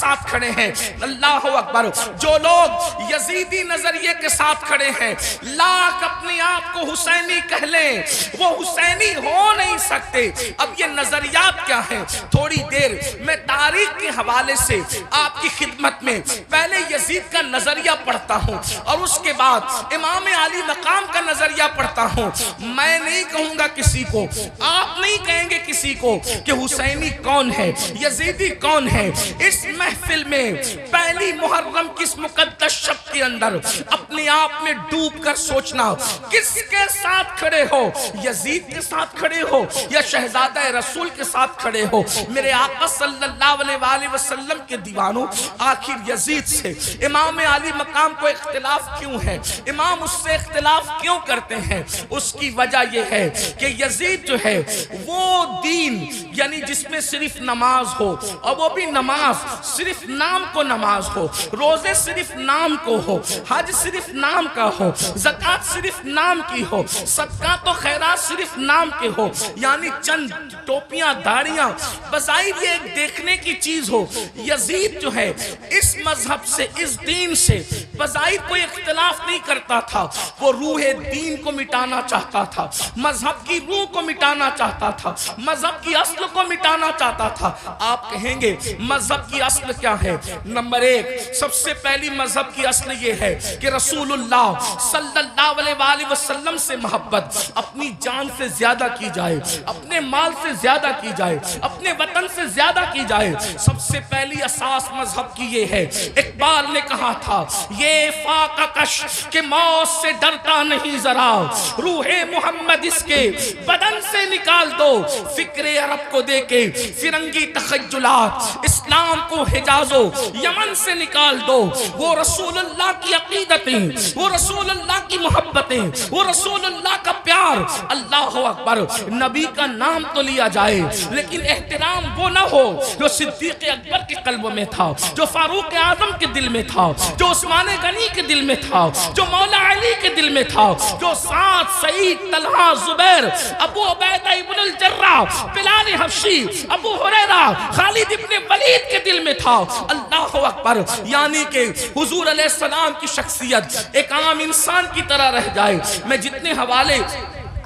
ساتھ کھڑے ہیں، اللہ اکبر، جو لوگ یزیدی نظریے کے ساتھ کھڑے ہیں، لاکھ اپنے آپ کو حسینی کہہ لیں، وہ حسینی ہو نہیں سکتے۔ اب یہ نظریات کیا ہیں؟ تھوڑی دیر میں تاریخ کے حوالے سے آپ کی خدمت میں پہلے یزید کا نظریہ پڑھتا ہوں اور اس کے بعد امام علی مقام کا نظریہ پڑھتا ہوں۔ میں نہیں کہوں گا کسی کو، آپ نہیں کہیں گے کسی کو کہ حسینی کون ہے، یزیدی کون ہے۔ اس محفل میں پہلی محرم کس مقدس شب کے اندر اپنے آپ میں ڈوب کر سوچنا، کس کے ساتھ کھڑے ہو؟ یزید کے ساتھ کھڑے ہو یا شہزادہ رسول کے ساتھ کھڑے ہو؟ میرے آقا صلی اللہ علیہ وآلہ وسلم کے دیوانوں، آخر یزید سے امام علی مقام کو اختلاف کیوں ہے؟ امام اس سے اختلاف کیوں کرتے ہیں؟ اس کی وجہ یہ ہے کہ یزید جو ہے وہ دین یعنی جس میں صرف نماز ہو، اور وہ بھی نماز صرف نام کو نماز ہو، روزے صرف نام کو ہو، حج صرف نام کا ہو، زکوٰۃ صرف نام کی ہو، صدقات و خیرات صرف نام کے ہو، یعنی چند ٹوپیاں داڑیاں بظاہر یہ ایک دیکھنے کی چیز ہو۔ یزید جو ہے اس مذہب سے، اس دین سے بظاہر کوئی اختلاف نہیں کرتا تھا، وہ روح دین کو مٹانا چاہتا تھا، مذہب کی روح کو مٹانا چاہتا تھا، مذہب کی اصل کو مٹانا چاہتا تھا۔ آپ کہیں گے مذہب کی اصل کیا ہے؟ نمبر ایک، سب سے پہلی مذہب کی اصل یہ ہے کہ رسول اللہ صلی اللہ علیہ وآلہ وسلم سے محبت اپنی جان سے زیادہ کی جائے، اپنے مال سے زیادہ کی جائے، اپنے وطن سے زیادہ کی جائے۔ سب سے پہلی اساس مذہب کی یہ ہے۔ اقبال نے کہا تھا، یہ فاقہ کش کہ موت سے ڈرتا نہیں ذرا، روح محمد اس کے بدن سے نکال دو، فکر عرب کو دے کے فرنگی تخیلات، اسلام کو حجاز و یمن سے نکال دو۔ وہ رسول اللہ کی عقیدتیں، وہ رسول اللہ کی محبتیں، وہ رسول اللہ کا پیار۔ اللہ اکبر، نبی کا نام تو لیا جائے لیکن احترام وہ نہ ہو جو صدیق اکبر کے قلب میں تھا، جو فاروق اعظم کے دل میں تھا، جو عثمان غنی کے دل میں تھا، جو مولا علی کے دل میں تھا، جو سعد، سعید، طلحہ، زبیر، ابو عبیدہ ابن الجراح، بلال حبشی، ابو ہریرہ، خالد ابن ولید کے دل میں تھا۔ اللہ اکبر، یعنی کہ حضور علیہ السلام کی شخصیت ایک عام انسان کی طرح رہ جائے۔ میں جتنے حوالے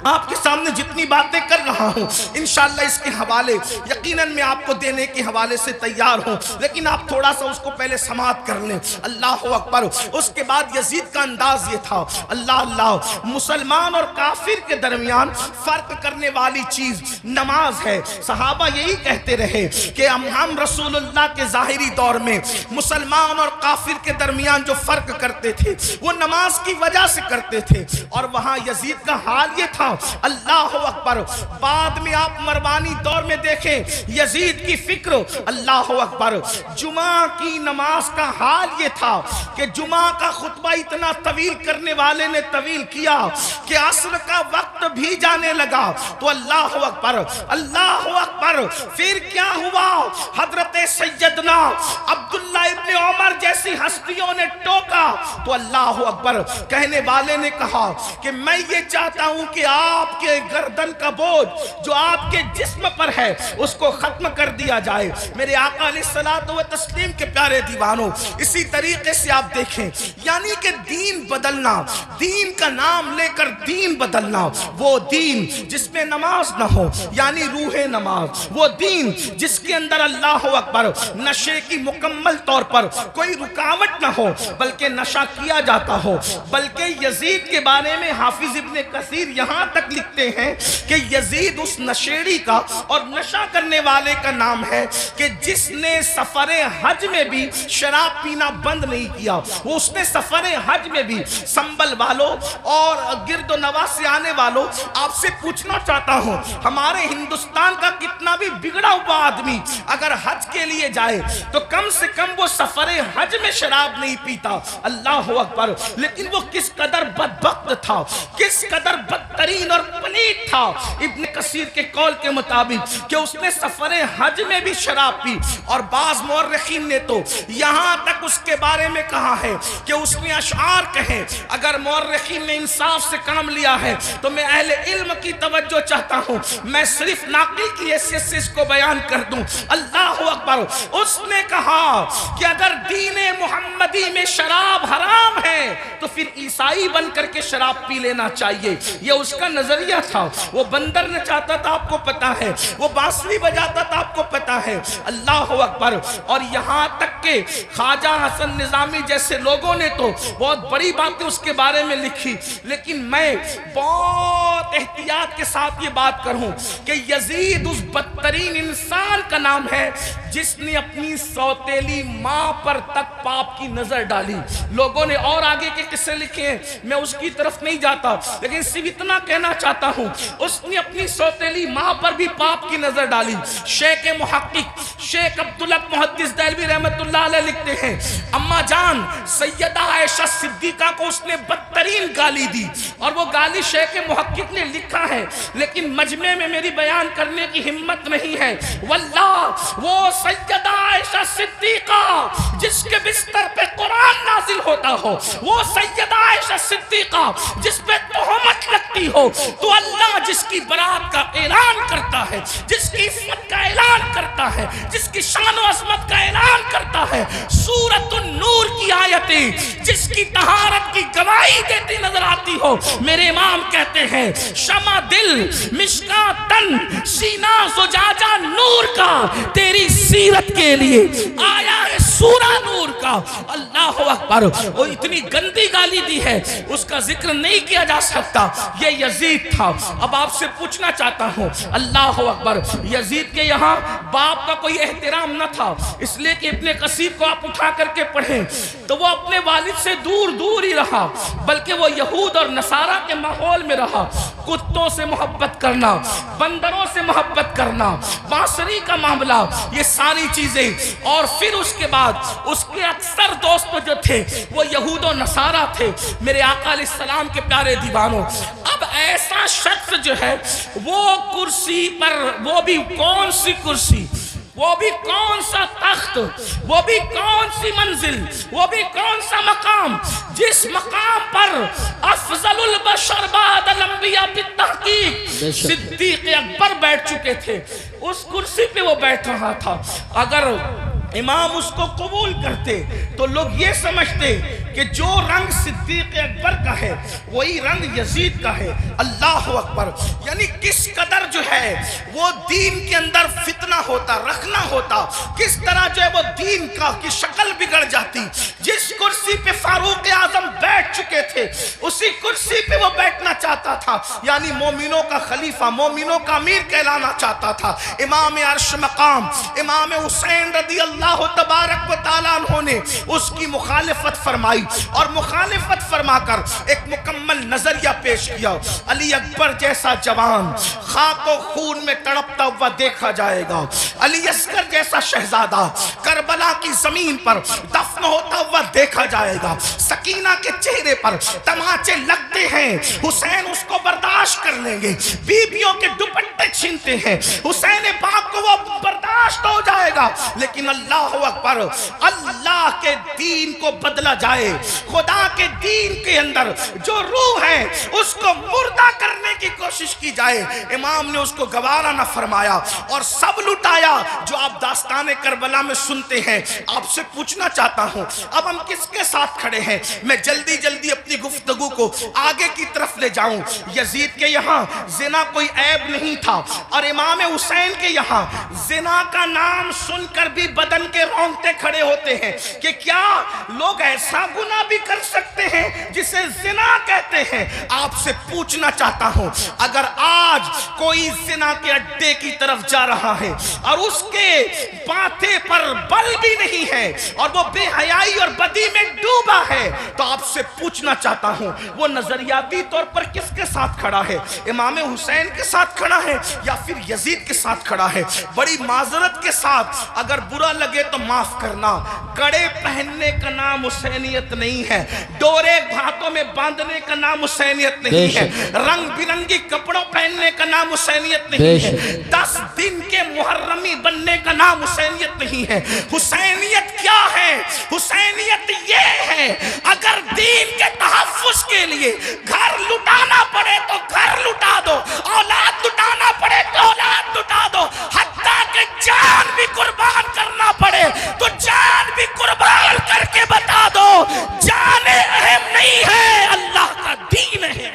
آپ کے سامنے جتنی باتیں کر رہا ہوں انشاءاللہ اس کے حوالے یقیناً میں آپ کو دینے کے حوالے سے تیار ہوں، لیکن آپ تھوڑا سا اس کو پہلے سماعت کر لیں۔ اللہ اکبر، اس کے بعد یزید کا انداز یہ تھا، اللہ اللہ، مسلمان اور کافر کے درمیان فرق کرنے والی چیز نماز ہے۔ صحابہ یہی کہتے رہے کہ ہم رسول اللہ کے ظاہری دور میں مسلمان اور کافر کے درمیان جو فرق کرتے تھے وہ نماز کی وجہ سے کرتے تھے، اور وہاں یزید کا حال یہ تھا۔ اللہ اکبر، بعد میں آپ مروانی دور میں دیکھیں یزید کی فکر، اللہ اکبر، جمعہ کی نماز کا حال یہ تھا کہ جمعہ کا خطبہ اتنا طویل کرنے والے نے طویل کیا کہ عصر کا وقت بھی جانے لگا تو اللہ اکبر، اللہ اکبر، پھر کیا ہوا؟ حضرت سیدنا عبداللہ ابن عمر جیسی ہستیوں نے ٹوکا تو اللہ اکبر، کہنے والے نے کہا کہ میں یہ چاہتا ہوں کہ آپ کے گردن کا بوجھ جو آپ کے جسم پر ہے اس کو ختم کر دیا جائے۔ میرے آقا علیہ الصلوۃ والتسلیم کے پیارے دیوانوں، اسی طریقے سے آپ دیکھیں، یعنی کہ دین بدلنا، دین کا نام لے کر دین بدلنا، وہ دین جس میں نماز نہ ہو یعنی روح نماز، وہ دین جس کے اندر اللہ اکبر نشے کی مکمل طور پر کوئی رکاوٹ نہ ہو بلکہ نشہ کیا جاتا ہو۔ بلکہ یزید کے بارے میں حافظ ابن کثیر یہاں تک لکھتے ہیں کہ یزید اس نشیڑی کا اور نشہ کرنے والے کا نام ہے کہ جس نے سفر حج میں بھی شراب پینا بند نہیں کیا۔ وہ اس نے سفر حج میں بھی، سنبل والوں اور گرد و نواح سے آنے والوں، آپ سے پوچھنا چاہتا ہوں، ہمارے ہندوستان کا کتنا بھی بگڑا ہوا آدمی اگر حج کے لیے جائے تو کم سے کم وہ سفر حج میں شراب نہیں پیتا۔ اللہ اکبر، لیکن وہ کس قدر بدبخت تھا، کس قدر بدترین بدترین اور پلیت تھا ابن کثیر کے قول کے مطابق کہ اس نے سفر حج میں بھی شراب پی، اور بعض مورخین نے تو یہاں تک اس کے بارے میں کہا ہے کہ اس نے اشعار کہے۔ اگر مورخین نے انصاف سے کام لیا ہے تو میں اہل علم کی توجہ چاہتا ہوں، میں صرف ناقل کی حیثیت سے اس کو بیان کر دوں۔ اللہ اکبر، اس نے کہا کہ اگر دین محمدی میں شراب حرام ہے تو پھر عیسائی بن کر کے شراب پی لینا چاہیے، یہ اس کا نظریہ تھا۔ وہ بندر نچاتا تھا، آپ کو پتا ہے، وہ بانسری بجاتا تھا، آپ کو پتا ہے۔ اللہ اکبر، اور یہاں تک کہ خواجہ حسن نظامی جیسے لوگوں نے تو بہت بڑی باتیں اس کے بارے میں لکھی، لیکن میں بہت احتیاط کے ساتھ یہ بات کروں کہ یزید اس بدترین انسان کا نام ہے جس نے اپنی سوتیلی ماں پر تک پاپ کی نظر ڈالی۔ لوگوں نے اور آگے کے قصے لکھے ہیں، میں اس کی طرف نہیں جاتا، لیکن صرف اتنا کہنا چاہتا ہوں اس نے اپنی سوتیلی ماں پر بھی پاپ کی نظر ڈالی۔ شیخ محقق شیخ عبدالحق محدث دہلوی رحمت اللہ علیہ لکھتے ہیں، اما جان سیدہ عائشہ صدیقہ کو اس نے بدترین گالی دی، اور وہ گالی شیخ محقق نے لکھا ہے، لیکن مجمع میں میری بیان کرنے کی ہمت نہیں ہے۔ واللہ وہ سیدہ عائشہ صدیقہ جس کے بستر پہ قرآن نازل ہوتا ہو، وہ سیدہ عائشہ صدیقہ جس پہ تہمت لگتی ہو، تو اللہ جس کی برات کا اعلان کرتا ہے، جس کی عصمت کا اعلان کرتا ہے، جس کی شان و عظمت کا اعلان کرتا ہے، سورۃ النور کی آیتیں جس کی طہارت کی گواہی دیتی نظر آتی ہو، میرے امام کہتے ہیں شمع دل مشکاۃ تن سینہ زجاجہ نور کا، تیری سیرت کے لیے آیا ہے سورہ نور کا۔ اللہ اکبر، وہ اتنی گندی گالی دی ہے اس کا ذکر نہیں کیا جا سکتا، یہ یزید تھا۔ اب آپ سے پوچھنا چاہتا ہوں، اللہ اکبر، یزید کے یہاں باپ کا کوئی احترام نہ تھا، اس لیے کہ ابن کثیر کو آپ اٹھا کر کے پڑھیں تو وہ اپنے والد سے دور دور ہی رہا، بلکہ وہ یہود اور نصارہ کے ماحول میں رہا۔ کتوں سے محبت کرنا، بندروں سے محبت کرنا، بانسری کا معاملہ، یہ ساری چیزیں، اور پھر اس کے بعد اس کے اکثر دوست جو تھے وہ یہود و نصارہ تھے۔ میرے آقا علیہ السلام کے پیارے دیوانوں، اب ایسا شخص جو ہے وہ کرسی پر، وہ بھی کون سی کرسی، وہ بھی کون سا تخت، وہ بھی کون سی منزل، وہ بھی کون سا مقام، جس مقام پر افضل البشر بعد الانبیاء بالتحقیق صدیق اکبر بیٹھ چکے تھے، اس کرسی پہ وہ بیٹھ رہا تھا۔ اگر امام اس کو قبول کرتے تو لوگ یہ سمجھتے کہ جو رنگ صدیق اکبر کا ہے وہی رنگ یزید کا ہے۔ اللہ اکبر، یعنی کس قدر جو ہے وہ دین کے اندر فتنہ ہوتا، رکھنا ہوتا، کس طرح جو ہے وہ دین کا کی شکل بگڑ جاتی۔ جس کرسی پہ فاروق اعظم بیٹھ چکے تھے اسی کرسی پہ وہ بیٹھنا چاہتا تھا، یعنی مومنوں کا خلیفہ، مومنوں کا امیر کہلانا چاہتا تھا۔ امام عرش مقام امام حسین رضی اللہ تبارک و تعالیٰ عنہ نے اس کی مخالفت فرمائی، اور مخالفت فرما کر ایک مکمل نظریہ پیش کیا۔ علی اکبر جیسا جوان خاک و خون میں تڑپتا ہوا دیکھا جائے گا، علی اصغر جیسا شہزادہ کربلا کی زمین پر دفن ہوتا ہوا دیکھا جائے گا۔ سکینہ کے چہرے پر تماچے لگتے ہیں، حسین اس کو برداشت کر لیں گے، بیویوں کے دوپٹے چھینتے ہیں، حسین پاک کو وہ برداشت ہو جائے گا، لیکن اللہ اکبر، اللہ کے دین کو بدلا جائے، خدا کے دین کے اندر جو روح ہے اس کو مردہ کرنے کی کوشش کی جائے، امام نے اس کو گوارا نہ فرمایا اور سب لٹایا جو آپ داستان کربلا میں سنتے ہیں۔ آپ سے پوچھنا چاہتا ہوں اب ہم کس کے ساتھ کھڑے ہیں؟ میں جلدی جلدی اپنی گفتگو کو آگے کی طرف لے جاؤں۔ یزید کے یہاں زنا کوئی عیب نہیں تھا، اور امام حسین کے یہاں زنا کا نام سن کر بھی بدن کے رونگٹے کھڑے ہوتے ہیں کہ کیا لوگ ایسا گناہ بھی کر سکتے ہیں جسے زنا کہتے ہیں۔ آپ سے پوچھنا چاہتا ہوں اگر آج کوئی زنا کے اڈے کی طرف جا رہا ہے اور اس کے ماتھے پر بل بھی نہیں ہے اور وہ بے حیائی اور بدی میں ڈوبا ہے، تو آپ سے پوچھنا چاہتا ہوں وہ نظریاتی طور پر کس کے ساتھ کھڑا ہے؟ امام حسین کے ساتھ کھڑا ہے یا پھر یزید کے ساتھ کھڑا ہے؟ بڑی معذرت کے ساتھ اگر برا لگے تو معاف کرنا، کڑے پہننے کا نام حسینیت نہیں ہے، ڈورے ہاتھوں میں باندھنے کا نام حسینیت نہیں ہے، رنگ برنگی کپڑوں پہننے کا نام حسینیت نہیں ہے، 10 دن کے محرمی بننے کا نام حسینیت نہیں ہے۔ حسینیت کیا ہے؟ حسینیت یہ ہے اگر دین کے تحفظ کے لیے گھر لٹانا پڑے تو گھر لٹا دو، اولاد لٹانا پڑے تو اولاد لٹا دو، حتیٰ کہ جان بھی قربان کرنا پڑے تو جان بھی قربان کر کے بتا دو جان اہم نہیں ہے، اللہ کا دین ہے۔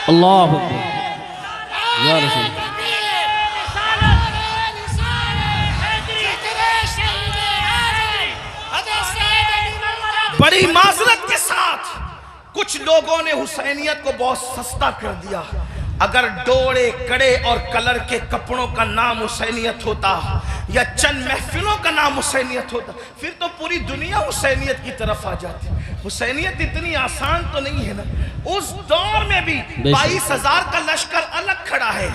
اللہ اکبر یا رسول بڑی معذرت کے ساتھ کچھ لوگوں نے حسینیت کو بہت سستا کر دیا۔ اگر ڈوڑے کڑے اور کلر کے کپڑوں کا نام حسینیت ہوتا یا چند محفلوں کا نام حسینیت ہوتا پھر تو پوری دنیا حسینیت کی طرف آ جاتی۔ حسینیت اتنی آسان تو نہیں ہے نا۔ اس دور میں بھی 22,000 کا لشکر الگ کھڑا ہے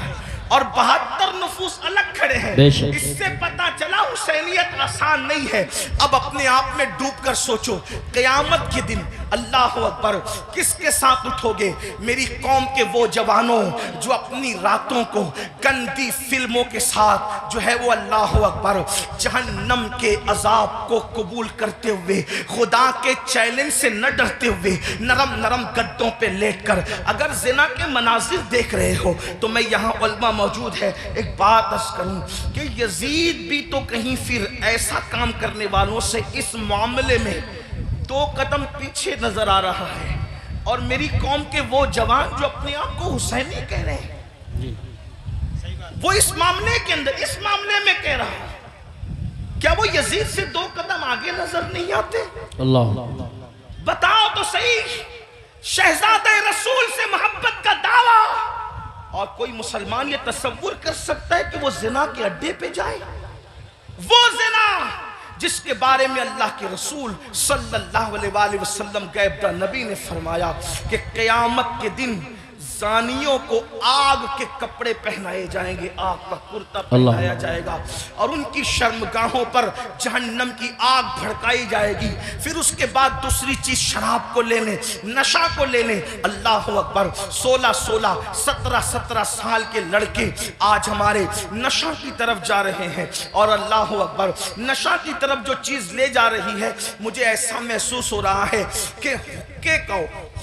اور 72 نفوس الگ کھڑے ہیں، اس سے پتا چلا حسینیت آسان نہیں ہے۔ اب اپنے آپ میں ڈوب کر سوچو قیامت کے دن اللہ اکبر کس کے ساتھ اٹھو گے؟ میری قوم کے وہ جوانوں جو اپنی راتوں کو گندی فلموں کے ساتھ جو ہے وہ اللہ اکبر جہنم کے عذاب کو قبول کرتے ہوئے، خدا کے چیلنج سے نہ ڈرتے ہوئے، نرم نرم گدوں پہ لیٹ کر اگر زنا کے مناظر دیکھ رہے ہو تو میں یہاں علماء موجود ہے ایک بات عرض کروں کہ یزید بھی تو کہیں پھر ایسا کام کرنے والوں سے اس معاملے میں 2 قدم پیچھے نظر آ رہا ہے، اور میری قوم کے وہ جوان جو اپنے آپ کو حسینی کہہ رہے ہیں وہ اس معاملے کے اندر اس معاملے میں کہہ رہا ہے کیا وہ یزید سے 2 قدم آگے نظر نہیں آتے؟ اللہ بتاؤ تو صحیح، شہزادہ رسول سے محبت کا دعویٰ، اور کوئی مسلمان یہ تصور کر سکتا ہے کہ وہ زنا کے اڈے پہ جائے؟ وہ زنا جس کے بارے میں اللہ کے رسول صلی اللہ علیہ وآلہ وسلم غیب نبی نے فرمایا کہ قیامت کے دن زانیوں کو آگ کے کپڑے پہنائے جائیں گے، آگ کا کرتا پہنایا جائے گا، اور ان کی شرمگاہوں پر جہنم کی آگ بھڑکائی جائے گی۔ پھر اس کے بعد دوسری چیز شراب کو لینے، نشہ کو لینے۔ اللہ اکبر 16 17 سال کے لڑکے آج ہمارے نشہ کی طرف جا رہے ہیں، اور اللہ اکبر نشہ کی طرف جو چیز لے جا رہی ہے مجھے ایسا محسوس ہو رہا ہے کہ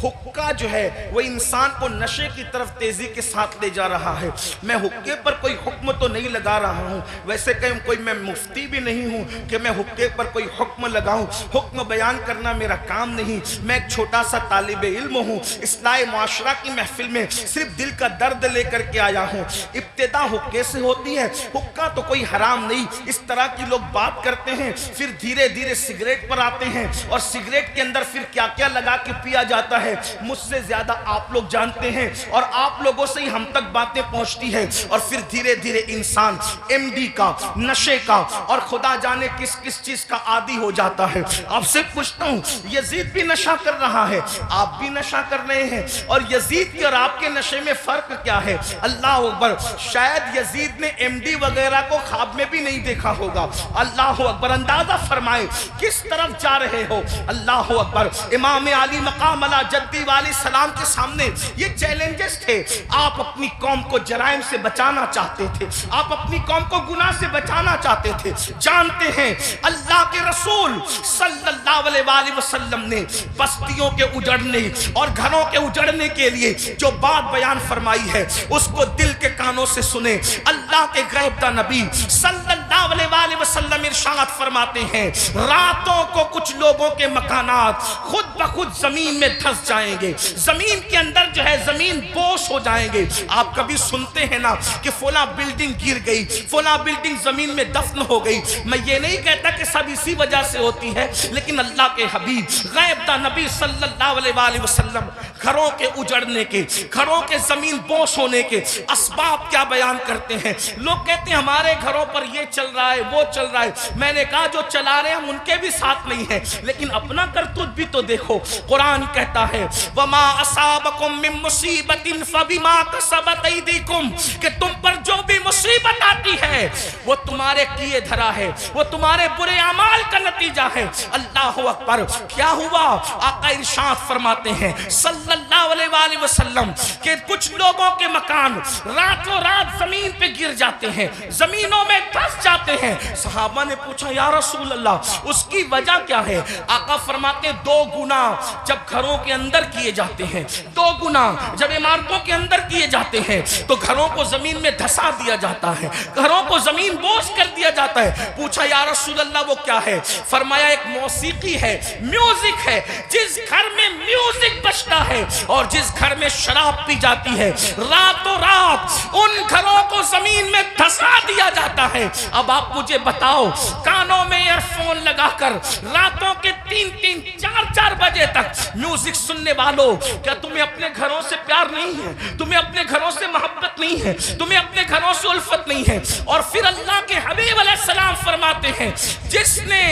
حقہ جو ہے وہ انسان کو نشے کی طرف تیزی کے ساتھ لے جا رہا ہے۔ میں حقے پر کوئی حکم تو نہیں لگا رہا ہوں، ویسے کہ کوئی میں مفتی بھی نہیں ہوں کہ میں حقے پر کوئی حکم لگاؤں، حکم بیان کرنا میرا کام نہیں۔ میں ایک چھوٹا سا طالب علم ہوں، اصلاح معاشرہ کی محفل میں صرف دل کا درد لے کر کے آیا ہوں۔ ابتدا حقے سے ہوتی ہے، حقہ تو کوئی حرام نہیں، اس طرح کی لوگ بات کرتے ہیں، پھر دھیرے دھیرے سگریٹ پر آتے ہیں، اور سگریٹ کے اندر پھر کیا کیا لگا کے پیا جاتا ہے مجھ سے زیادہ آپ لوگ جانتے ہیں، اور آپ لوگوں سے ہی ہم تک باتیں پہنچتی ہیں، اور پھر دھیرے دھیرے انسان ایم ڈی کا، نشے کا، اور خدا جانے کس کس چیز کا عادی ہو جاتا ہے۔ آپ سے پوچھتا ہوں یزید بھی نشہ کر رہا ہے، آپ بھی نشہ کر رہے ہیں، اور یزید کے اور آپ کے نشے میں فرق کیا ہے؟ اللہ اکبر شاید یزید نے ایم ڈی وغیرہ کو خواب میں بھی نہیں دیکھا ہوگا۔ اللہ اکبر اندازہ فرمائے کس طرف جا رہے ہو۔ اللہ اکبر امام علی مقام علی جدی والی سلام کے سامنے یہ چیلنجز تھے۔ آپ اپنی قوم کو جرائم سے بچانا چاہتے تھے، آپ اپنی قوم کو گناہ سے بچانا چاہتے تھے۔ جانتے ہیں اللہ کے رسول صلی اللہ علیہ وآلہ وسلم نے بستیوں کے اجڑنے اور گھروں کے اجڑنے کے لیے جو بات بیان فرمائی ہے اس کو دل کے کانوں سے سنیں۔ اللہ کے غیب نبی صلی اللہ علیہ وآلہ وسلم ارشاد فرماتے ہیں راتوں کو کچھ لوگوں کے مکانات خود بخود زمین میں دھس جائیں گے، زمین کے اندر جو ہے زمین بوش ہو جائیں گے۔ آپ کبھی سنتے ہیں نا کہ فلاں بلڈنگ گر گئی، فلاں بلڈنگ زمین میں دفن ہو گئی۔ میں یہ نہیں کہتا کہ سب اسی وجہ سے ہوتی ہے، لیکن اللہ کے حبیب غیب دا نبی صلی اللہ علیہ وآلہ وسلم گھروں کے اجڑنے کے، گھروں کے زمین بوش ہونے کے اسباب کیا بیان کرتے ہیں۔ لوگ کہتے ہیں ہمارے گھروں پر یہ چل رہا ہے، وہ چل رہا ہے۔ میں نے کہا جو چلا رہے ہیں ہم ان کے بھی ساتھ نہیں ہیں، لیکن اپنا کرتوت بھی تو دیکھو۔ قرآن کہتا ہے وَمَا أَصَابَكُم مِّن مُّصِيبَةٍ فَبِمَا كَسَبَتْ أَيْدِيكُمْ، کہ تم پر جو بھی مصیبت آتی ہے وہ تمہارے کیے دھرا ہے، وہ تمہارے برے اعمال کا نتیجہ ہے۔ اللہ اکبر۔ کیا ہوا؟ آقا ارشاد فرماتے ہیں صلی اللہ علیہ وآلہ وسلم کہ کچھ لوگوں کے مکان راتوں رات زمین پہ گر جاتے ہیں، زمینوں میں دھس جاتے ہیں۔ صحابہ نے پوچھا یا رسول اللہ اس کی وجہ کیا ہے؟ آقا فرماتے ہیں دو گناہ جب گھروں کے اندر کیے جاتے ہیں، دو گناہ جب عمارتوں کے اندر کیے جاتے ہیں تو گھروں کو زمین میں دھسا دیا جاتا ہے، گھروں کو زمین بوش کر دیا جاتا ہے۔ پوچھا یا رسول اللہ وہ کیا ہے؟ فرمایا ایک موسیقی ہے، میوزک ہے۔ جس گھر میں میوزک بجتا ہے اور جس گھر میں شراب پی جاتی ہے راتوں رات ان گھروں کو زمین میں دھسا دیا جاتا ہے۔ اب آپ مجھے بتاؤ کانوں میں ایئر فون لگا کر راتوں کے 3-3 4-4 بجے تک میوزک سننے والوں، کیا تمہیں اپنے گھروں سے پیار نہیں ہے؟ تمہیں اپنے گھروں سے محبت نہیں ہے؟ تمہیں اپنے گھروں سے الفت نہیں ہے؟ اور پھر اللہ کے حبیب علیہ السلام فرماتے ہیں جس نے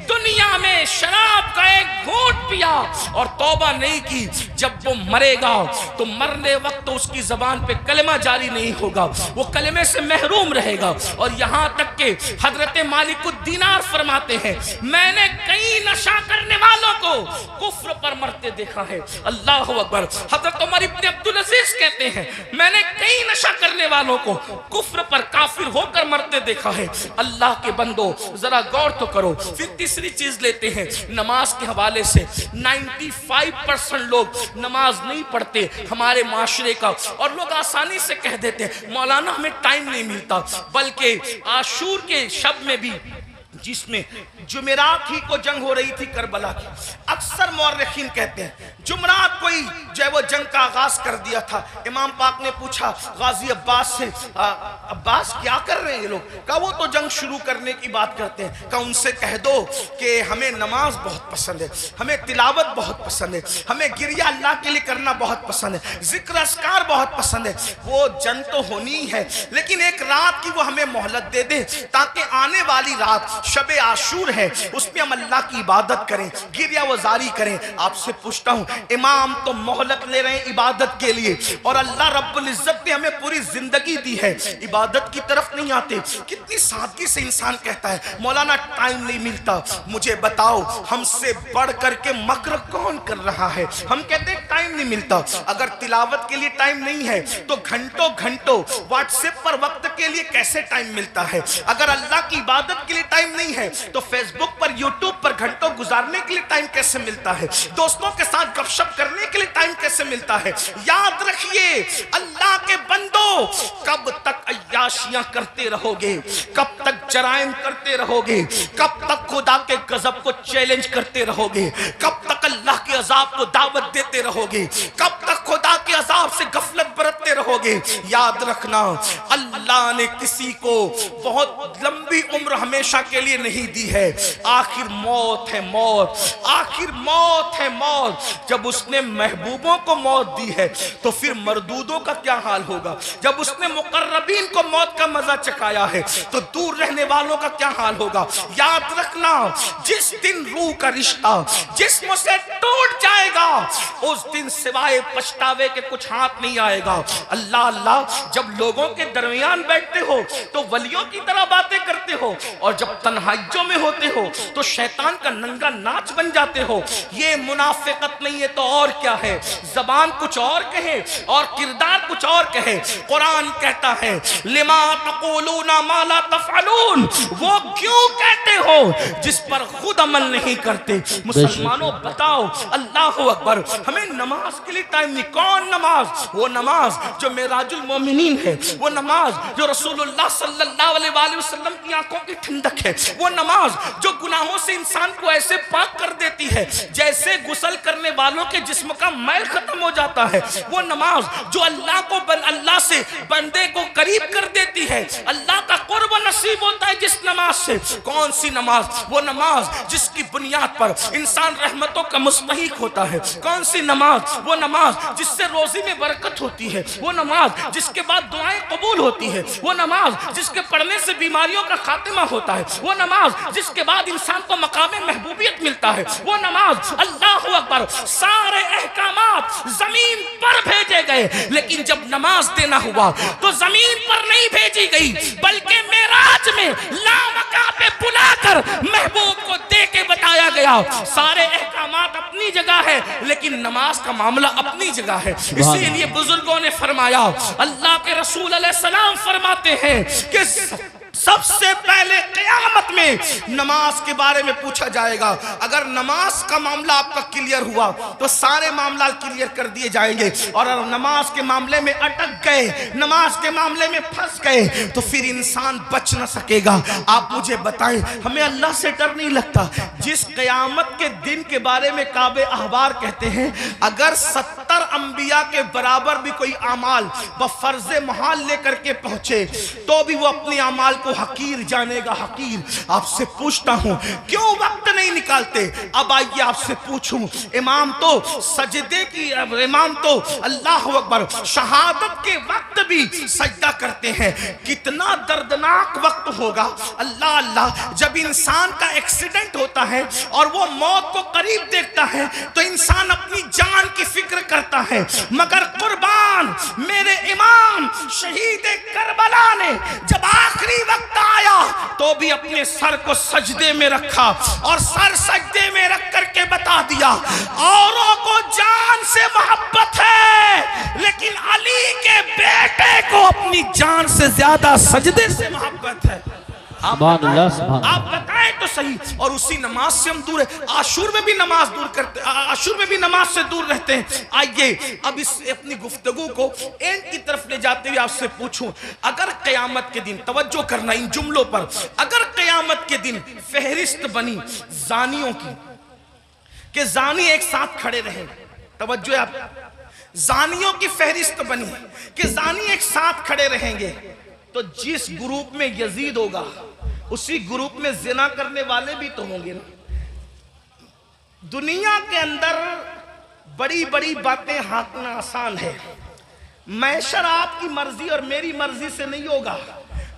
دنیا میں شراب کا ایک گھونٹ پیا اور توبہ نہیں کی، جب وہ مرے گا تو مرنے وقت اس کی زبان پہ کلمہ جاری نہیں ہوگا، وہ کلمے سے محروم رہے گا۔ اور یہاں تک کہ حضرت مالک الدینار فرماتے ہیں میں نے کئی نشہ کرنے والوں کو کفر پر مرتے دیکھا ہے۔ اللہ اکبر۔ حضرت عمر ابن عبدالعزیز کہتے ہیں میں نے کئی نشہ کرنے والوں کو کفر پر کافر ہو کر مرتے دیکھا ہے۔ اللہ کے بندو ذرا غور تو کرو۔ پھر تیسری چیز لیتے ہیں نماز کے حوالے سے 95% لوگ نماز نہیں پڑھتے ہمارے معاشرے کا، اور لوگ آسانی سے کہہ دیتے ہیں مولانا ہمیں ٹائم نہیں ملتا۔ بلکہ عاشور کے شب میں بھی جس میں جمعرات ہی کو جنگ ہو رہی تھی کربلا کی، اکثر مورخین کہتے ہیں جمعرات کو ہی جو ہے وہ جنگ کا آغاز کر دیا تھا۔ امام پاک نے پوچھا غازی عباس سے عباس کیا کر رہے ہیں یہ لوگ؟ کہا وہ تو جنگ شروع کرنے کی بات کرتے ہیں۔ کہا ان سے کہہ دو کہ ہمیں نماز بہت پسند ہے، ہمیں تلاوت بہت پسند ہے، ہمیں گریہ اللہ کے لیے کرنا بہت پسند ہے، ذکر اذکار بہت پسند ہے۔ وہ جنگ تو ہونی ہے لیکن ایک رات کی وہ ہمیں مہلت دے دیں تاکہ آنے والی رات شب عاشور ہے اس میں ہم اللہ کی عبادت کریں، گریہ وزاری کریں۔ آپ سے پوچھتا ہوں امام تو مہلت لے رہے ہیں عبادت کے لیے اور اللہ رب العزت نے ہمیں پوری زندگی دی ہے، عبادت کی طرف نہیں آتے۔ کتنی سادگی سے انسان کہتا ہے مولانا ٹائم نہیں ملتا۔ مجھے بتاؤ ہم سے بڑھ کر کے مکر کون کر رہا ہے؟ ہم کہتے ہیں ٹائم نہیں ملتا۔ اگر تلاوت کے لیے ٹائم نہیں ہے تو گھنٹوں گھنٹوں واٹس ایپ پر وقت کے لیے کیسے ٹائم ملتا ہے؟ اگر اللہ کی عبادت کے لیے ٹائم نہیں ہے تو فیس بک پر یوٹیوب پر گھنٹوں گزارنے کے لیے ٹائم کیسے ملتا ہے؟ دوستوں کے ساتھ گپ شپ کرنے کے لیے ٹائم کیسے ملتا ہے؟ یاد رکھیے اللہ کے بندو کب تک عیاشیاں کرتے رہو گے؟ کب تک جرائم کرتے رہو گے؟ کب تک خدا کے غضب کو چیلنج کرتے رہو گے؟ کب تک اللہ کے عذاب کو دعوت دیتے رہو گے؟ کب تک خدا کے عذاب سے غفلت برتتے رہو گے؟ یاد رکھنا اللہ نے کسی کو بہت لمبی عمر ہمیشہ کے لیے نہیں دی ہے۔ آخر موت ہے موت، آخر موت ہے موت۔ جب اس نے محبوبوں کو موت دی ہے تو پھر مردودوں کا کیا حال ہوگا؟ جب اس نے مقربین کو موت کا مزہ چکھایا ہے تو دور رہنے والوں کا کیا حال ہوگا؟ یاد رکھنا جس دن روح کا رشتہ جسم سے ٹوٹ جائے گا اس دن سوائے پچھتاوے کے کچھ ہاتھ نہیں آئے گا۔ اللہ اللہ جب لوگوں کے درمیان بیٹھتے ہو تو ولیوں کی طرح باتیں کرتے ہو اور جب تنہائیوں میں ہوتے ہو تو شیطان کا ننگا ناچ بن جاتے ہو۔ یہ منافقت نہیں ہے تو اور کیا ہے؟ زبان کچھ اور کہے اور کردار کچھ اور کہے۔ قرآن کہتا ہے لما تقولون ما لا تفعلون، وہ کیوں کہتے ہو جس پر خود عمل نہیں کرتے۔ مسلمانوں بتا بتاؤ اللہ اکبر ہمیں نماز کے لیے ٹائم نہیں. کون نماز؟ وہ نماز جو معراج المومنین ہے, وہ نماز جو رسول اللہ صلی اللہ علیہ وآلہ وسلم کی آنکھوں کی ٹھنڈک ہے, وہ نماز جو گناہوں سے انسان کو ایسے پاک کر دیتی ہے جیسے غسل کرنے والوں کے جسم کا میل ختم ہو جاتا ہے, وہ نماز جو اللہ سے بندے کو قریب کر دیتی ہے, اللہ کا قرب نصیب ہوتا ہے جس نماز سے. کون سی نماز؟ وہ نماز جس کی بنیاد پر انسان رحمتوں کا مستحق ہوتا ہے. کون سی نماز؟ وہ نماز جس سے روزی میں برکت ہوتی ہے, وہ نماز جس کے بعد دعائیں قبول ہوتی ہے, وہ نماز جس کے پڑھنے سے بیماریوں کا خاتمہ ہوتا ہے, وہ نماز جس کے بعد انسان کو مقام محبوبیت ملتا ہے, وہ نماز. اللہ اکبر. سارے احکامات زمین پر بھیجے گئے, لیکن جب نماز دینا ہوا تو زمین پر نہیں بھیجی گئی بلکہ معراج میں لامکاں پہ بلا کر محبوب کو دے کے بتایا گیا. سارے احکامات اپنی جگہ ہے لیکن نماز کا معاملہ اپنی جگہ ہے. اسی لیے بزرگوں نے فرمایا, اللہ کے رسول علیہ السلام فرماتے ہیں کہ سب سے پہلے قیامت میں نماز کے بارے میں پوچھا جائے گا. اگر نماز کا معاملہ آپ کا کلیئر ہوا تو سارے معاملات کلیئر کر دیے جائیں گے, اور اگر نماز کے معاملے میں اٹک گئے, نماز کے معاملے میں پھنس گئے تو پھر انسان بچ نہ سکے گا. آپ مجھے بتائیں, ہمیں اللہ سے ڈر نہیں لگتا؟ جس قیامت کے دن کے بارے میں کعب احبار کہتے ہیں اگر 70 انبیاء کے برابر بھی کوئی اعمال بفرض محال لے کر کے پہنچے تو بھی وہ اپنے اعمال کو حقیر جانے گا, حقیر. آپ سے پوچھتا ہوں کیوں وقت نہیں نکالتے؟ اب آئیے آپ سے پوچھوں, امام تو سجدے کی, امام تو اللہ اکبر شہادت کے وقت بھی سجدہ کرتے ہیں, کتنا دردناک وقت ہوگا. اللہ اللہ, جب انسان کا ایکسیڈنٹ ہوتا ہے اور وہ موت کو قریب دیکھتا ہے تو انسان اپنی جان کی فکر کرتا ہے, مگر قربان میرے امام شہید کربلا نے جب آخری وقت آیا تو بھی اپنے سر کو سجدے میں رکھا اور سر سجدے میں رکھ کر کے بتا دیا اوروں کو جان سے محبت ہے لیکن علی کے بیٹے کو اپنی جان سے زیادہ سجدے سے محبت ہے. آپ بتائیں تو صحیح. اور اسی نماز سے ہم دور ہیں. عاشور میں بھی نماز دور کرتے, عاشور میں بھی نماز سے دور رہتے ہیں. آئیے اب اس اپنی گفتگو کو اینڈ کی طرف لے جاتے ہوئے آپ سے پوچھوں, اگر قیامت کے دن, توجہ کرنا ان جملوں پر, اگر قیامت کے دن فہرست بنی زانیوں کی کہ زانی ایک ساتھ کھڑے رہیں, توجہ آپ, زانیوں کی فہرست بنی کہ زانی ایک ساتھ کھڑے رہیں گے تو جس گروپ میں یزید ہوگا اسی گروپ میں زنا کرنے والے بھی تو ہوں گے نا. دنیا کے اندر بڑی بڑی باتیں ہانکنا آسان ہے. محشر آپ کی مرضی اور میری مرضی سے نہیں ہوگا.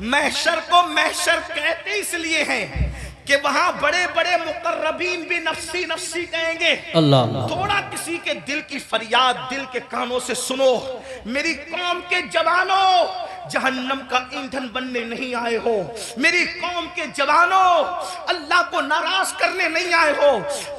محشر کو محشر کہتے اس لیے ہیں کہ وہاں بڑے بڑے مقربین بھی نفسی نفسی کہیں گے. تھوڑا کسی کے دل کی فریاد دل کے کانوں سے سنو, میری قوم کے جوانوں جہنم کا ایندھن بننے نہیں آئے ہو, میری قوم کے جوانوں اللہ کو ناراض کرنے نہیں آئے ہو,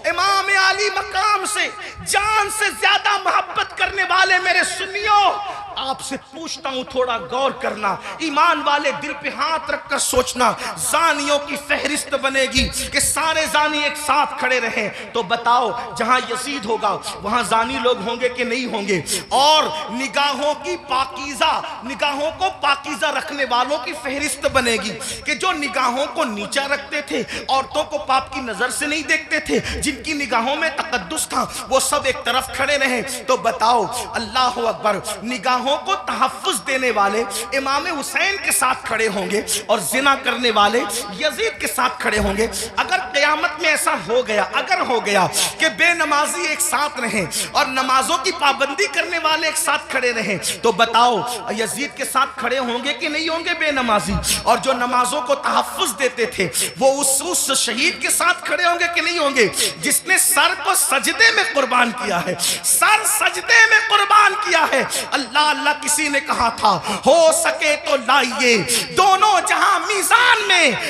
امام علی مقام سے جان سے زیادہ محبت کرنے والے میرے سنیوں, آپ سے پوچھتا ہوں تھوڑا غور کرنا, ایمان والے دل پہ ہاتھ رکھ کر سوچنا. زانیوں کی فہرست بنے گی کہ سارے زانی ایک ساتھ کھڑے رہیں, تو بتاؤ جہاں یزید ہوگا وہاں زانی لوگ ہوں گے کہ نہیں ہوں گے؟ اور نگاہوں کی پاکیزہ, نگاہوں کو پاکیزہ رکھنے والوں کی فہرست بنے گی کہ جو نگاہوں کو نیچا رکھتے تھے, عورتوں کو پاپ کی نظر سے نہیں دیکھتے تھے, جن کی نگاہوں میں تقدس تھا, وہ سب ایک طرف کھڑے رہیں. تو بتاؤ اللہ اکبر, نگاہوں کو تحفظ دینے والے امام حسین کے ساتھ کھڑے ہوں گے اور زنا کرنے والے یزید کے ساتھ کھڑے ہوں گے. اگر قیامت میں ایسا ہو گیا, اگر ہو گیا کہ بے نمازی ایک ساتھ رہیں اور نمازوں کی پابندی کرنے والے ایک ساتھ کھڑے رہیں, تو بتاؤ یزید کے ساتھ کھڑے ہوں گے کہ نہیں ہوں گے بے نمازی؟ اور جو نمازوں کو تحفظ دیتے تھے وہ اس شہید کے ساتھ کھڑے ہوں گے کہ نہیں ہوں گے جس نے سر کو سجدے میں قربان کیا ہے, سر سجدے میں قربان کیا ہے. اللہ اللہ, کسی نے کہا تھا ہو سکے تو لائیے دونوں جہاں میزان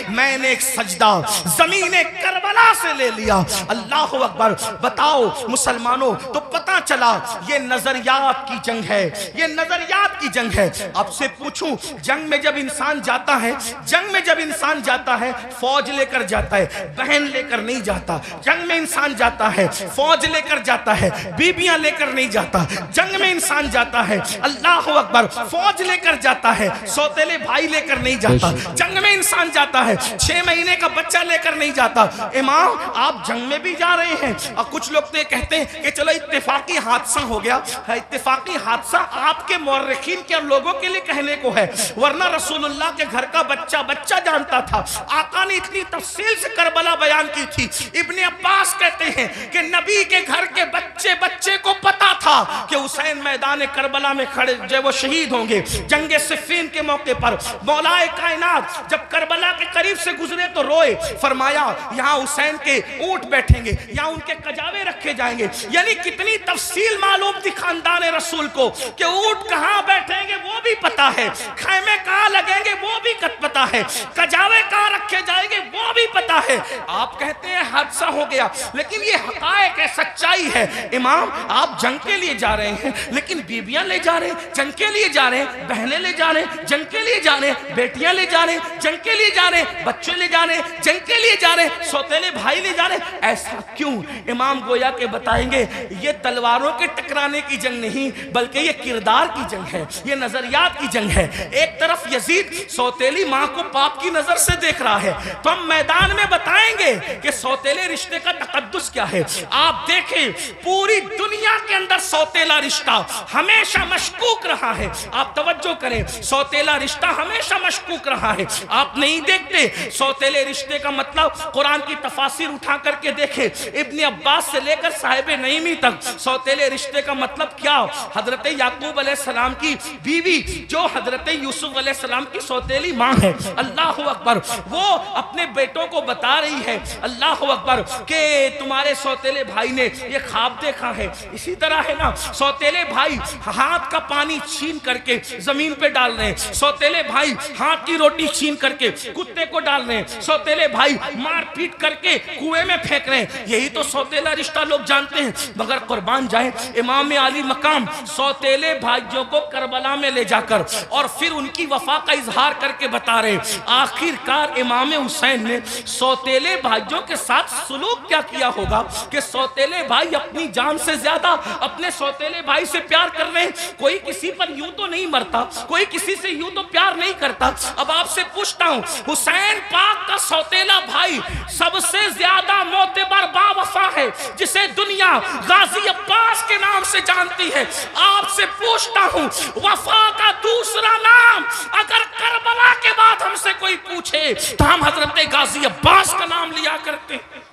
میں نے ایک سجدہ زمین کربلا سے لے لیا. اللہ اکبر. بتاؤ مسلمانوں, تو پتہ پتہ چلا یہ نظریات کی جنگ ہے، یہ نظریات کی جنگ ہے۔ اب سے پوچھوں، جنگ میں جب انسان جاتا ہے، جنگ میں جب انسان جاتا ہے فوج لے کر جاتا ہے، بہن لے کر نہیں جاتا۔ جنگ میں انسان جاتا ہے فوج لے کر جاتا ہے، بیبیاں لے کر نہیں جاتا۔ جنگ میں انسان جاتا ہے، اللہ اکبر، فوج لے کر جاتا ہے، سوتیلے بھائی لے کر نہیں جاتا۔ جنگ میں انسان جاتا ہے 6 مہینے کا بچہ لے کر نہیں جاتا۔ امام آپ جنگ میں بھی جا رہے ہیں، اور کچھ لوگ تو یہ کہتے ہیں کہ چلو اتفاقی حادثہ ہو گیا۔ اتفاقی حادثہ آپ کے مورخین کے لوگوں کے لیے کہنے کو ہے، ورنہ رسول اللہ کے گھر کا بچہ جانتا تھا۔ آقا نے اتنی تفصیل سے کربلا بیان کی تھی۔ ابن عباس کہتے ہیں کہ نبی کے گھر کے بچے کو پتا تھا کہ حسین میدان کربلا میں کھڑے جو وہ شہید ہوں گے۔ جنگ صفین کے موقع پر مولا کائنات جب کربلا کے قریب سے گزرے تو روئے، فرمایا یہاں حسین کے اونٹ بیٹھیں گے، یہاں ان کے کجاوے رکھے جائیں گے۔ یعنی کتنی تفصیل معلوم تھی خاندان رسول کو کہ اونٹ کہاں بیٹھیں گے وہ بھی پتا ہے، خیمے کہاں لگیں گے وہ بھی پتا ہے، کجاوے کہاں رکھے جائیں گے وہ بھی پتا ہے۔ آپ کہتے ہیں حادثہ ہو گیا، لیکن یہ حقائق ہے، سچائی ہے۔ امام آپ جنگ کے لیے جا رہے ہیں، لیکن بیبیاں لے جا رہے ہیں، جنگ کے لیے جا رہے ہیں، بہنیں لے جا رہے ہیں، جنگ کے لیے جا رہے ہیں، بیٹیاں لے جا رہے ہیں، جنگ کے لیے جا رہے ہیں، بچے لے جا رہے ہیں، جنگ کے لیے جا رہے ہیں، سوتیلے بھائی لے جا رہے ہیں۔ ایسا کیوں؟ امام گویا کے بتائیں گے یہ تلواروں کے ٹکرانے کی جنگ نہیں، بلکہ یہ کردار کی جنگ ہے، یہ نظریات کی جنگ ہے۔ ایک طرف یزید سوتیلی ماں کو پاپ کی نظر سے دیکھ رہا ہے، تو ہم میدان میں بتائیں گے کہ سوتیلے رشتے کا تقدس کیا ہے۔ آپ دیکھیں پوری دنیا کے اندر سوتیلا رشتہ ہمیشہ مشکوک رہا ہے۔ آپ توجہ کریں، سوتیلا رشتہ ہمیشہ مشکوک رہا ہے۔ آپ نہیں دیکھتے سوتیلے رشتے کا مطلب قرآن کی تفاسیر اٹھا کر کے دیکھیں، ابن عباس سے لے کر صاحب نعیمی تک سوتیلے رشتے کا مطلب کیا؟ حضرت یعقوب علیہ السلام کی بیوی جو حضرت یوسف علیہ السلام کی سوتیلی ماں ہے، اللہ اکبر، وہ اپنے بیٹوں کو بتا رہی ہے، اللہ اکبر، کہ تمہارے سوتیلے بھائی نے یہ خواب دیکھا ہے۔ اسی طرح ہے نا، سوتیلے بھائی ہاتھ کا پانی چھین کر کے زمین پہ ڈال رہے ہیں، سوتیلے بھائی ہاتھ کی روٹی چھین کر کے کتے کو ڈال رہے ہیں، سوتیلے بھائی مار پیٹ کر کے کنویں میں پھینک رہے ہیں۔ یہی تو سوتیلا رشتہ لوگ جانتے ہیں، مگر قربان جائیں امام علی مقام سوتیلے بھائیوں کو کربلا میں لے جا کر اور پھر ان کی وفا کا اظہار کر کے بتا رہے ہیں۔ آخر کار امام حسین نے سوتیلے بھائیوں کے ساتھ سلوک کیا کیا ہوگا کہ سوتیلے بھائی اپنی جان سے زیادہ اپنے سوتیلے بھائی سے پیار کر رہے ہیں۔ کوئی کسی پر یوں تو نہیں مرتا، کوئی کسی سے یوں تو پیار نہیں کرتا۔ اب آپ سے پوچھتا ہوں، حسین پاک کا سوتیلا بھائی سب سے زیادہ معتبر با وفا ہے، جسے دنیا غازی عباس کے نام سے جانتی ہے۔ آپ سے پوچھتا ہوں، وفا کا دوسرا نام اگر کربلا کے بعد ہم سے کوئی پوچھے تو ہم حضرت غازی عباس کا نام لیا کرتے ہیں۔